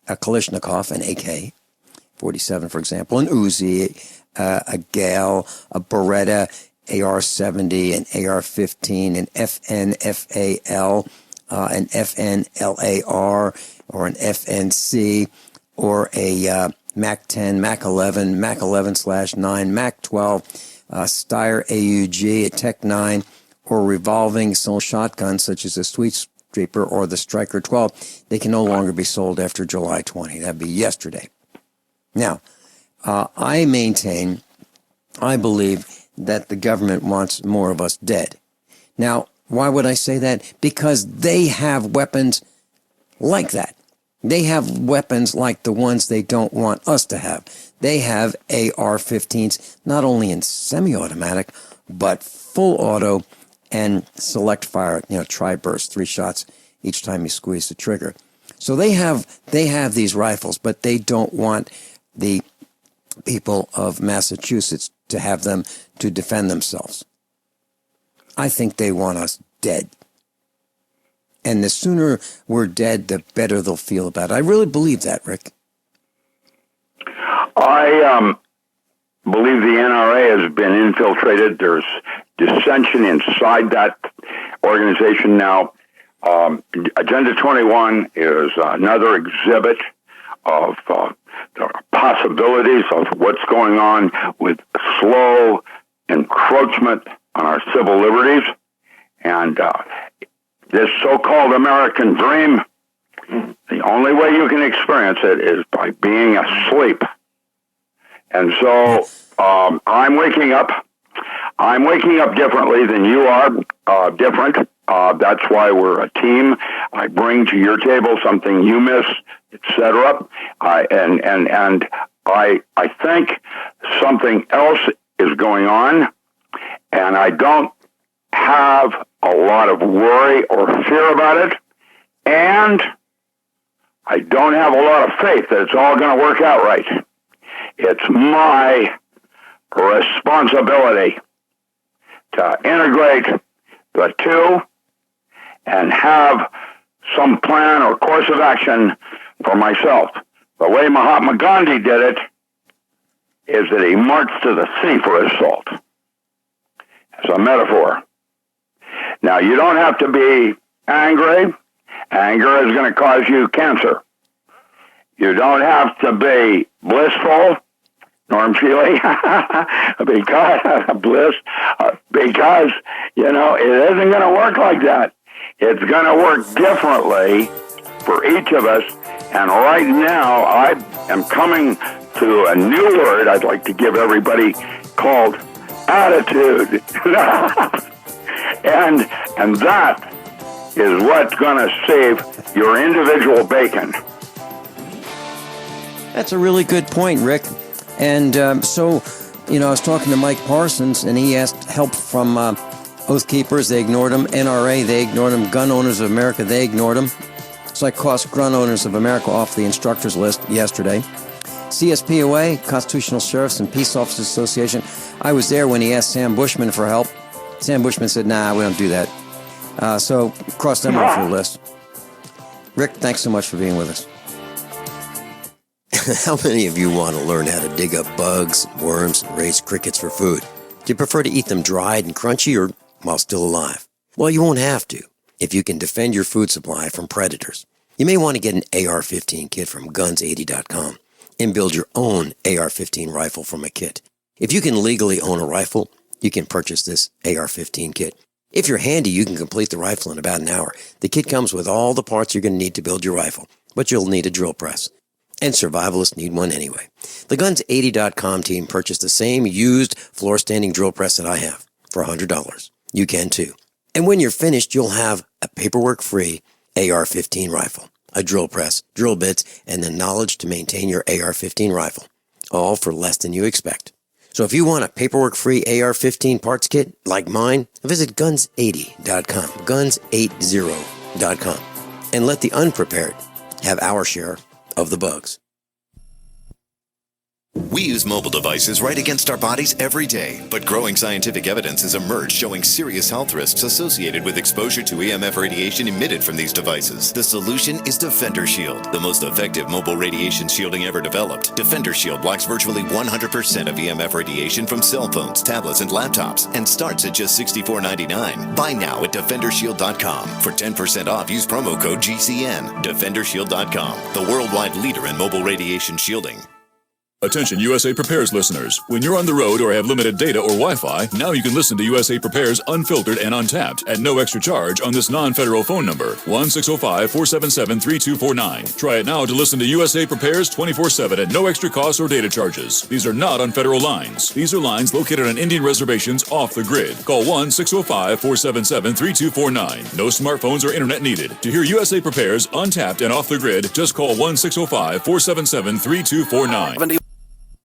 Kalashnikov, an AK-47, for example, an Uzi, a Gale, a Beretta, AR-70, an AR-15, an FNFAL, an FNLAR, or an FNC, or a MAC-10, MAC-11, MAC-11/9, MAC-12, Steyr AUG, a Tech-9, or revolving shotguns such as the Sweet Streeper or the Striker 12, they can no longer be sold after July 20. That'd be yesterday. Now, I believe that the government wants more of us dead. Now, why would I say that? Because they have weapons like that. They have weapons like the ones they don't want us to have. They have AR-15s, not only in semi-automatic, but full auto and select fire, tri-burst, 3 shots each time you squeeze the trigger. So they have these rifles, but they don't want the people of Massachusetts to have them to defend themselves. I think they want us dead. And the sooner we're dead, the better they'll feel about it. I really believe that, Rick. I believe the NRA has been infiltrated. There's dissension inside that organization now. Agenda 21 is another exhibit of the possibilities of what's going on with slow encroachment on our civil liberties. And this so-called American dream, the only way you can experience it is by being asleep. And so I'm waking up. I'm waking up differently than you are, different. That's why we're a team. I bring to your table something you miss, etc. And I think something else is going on, and I don't have a lot of worry or fear about it, and I don't have a lot of faith that it's all going to work out right. It's my responsibility to integrate the two and have some plan or course of action for myself. The way Mahatma Gandhi did it is that he marched to the sea for his salt. As a metaphor. Now, you don't have to be angry. Anger is going to cause you cancer. You don't have to be blissful, Norm Shealy, because, you know, it isn't going to work like that. It's going to work differently for each of us. And right now, I am coming to a new word I'd like to give everybody called attitude. and that is what's going to save your individual bacon. That's a really good point, Rick. And so, you know, I was talking to Mike Parsons, and he asked help from Oath Keepers. They ignored him. NRA, they ignored him. Gun Owners of America, they ignored him. So I crossed Gun Owners of America off the instructors list yesterday. CSPOA, Constitutional Sheriffs and Peace Officers Association. I was there when he asked Sam Bushman for help. Sam Bushman said, nah, we don't do that. So cross them off your list. Rick, thanks so much for being with us. How many of you want to learn how to dig up bugs, worms, and raise crickets for food? Do you prefer to eat them dried and crunchy or while still alive? Well, you won't have to if you can defend your food supply from predators. You may want to get an AR-15 kit from guns80.com and build your own AR-15 rifle from a kit. If you can legally own a rifle, you can purchase this AR-15 kit. If you're handy, you can complete the rifle in about an hour. The kit comes with all the parts you're going to need to build your rifle, but you'll need a drill press. And survivalists need one anyway. The Guns80.com team purchased the same used floor-standing drill press that I have for $100. You can too. And when you're finished, you'll have a paperwork-free AR-15 rifle, a drill press, drill bits, and the knowledge to maintain your AR-15 rifle, all for less than you expect. So if you want a paperwork-free AR-15 parts kit like mine, visit Guns80.com, Guns80.com, and let the unprepared have our share of the bugs. We use mobile devices right against our bodies every day, but growing scientific evidence has emerged showing serious health risks associated with exposure to EMF radiation emitted from these devices. The solution is Defender Shield, the most effective mobile radiation shielding ever developed. Defender Shield blocks virtually 100% of EMF radiation from cell phones, tablets, and laptops, and starts at just $64.99. Buy now at DefenderShield.com. For 10% off, use promo code GCN. DefenderShield.com, the worldwide leader in mobile radiation shielding. Attention USA Prepares listeners. When you're on the road or have limited data or Wi-Fi, now you can listen to USA Prepares Unfiltered and Untapped at no extra charge on this non-federal phone number, 1-605-477-3249. Try it now to listen to USA Prepares 24/7 at no extra cost or data charges. These are not on federal lines. These are lines located on Indian reservations off the grid. Call 1-605-477-3249. No smartphones or internet needed. To hear USA Prepares Untapped and off the grid, just call 1-605-477-3249.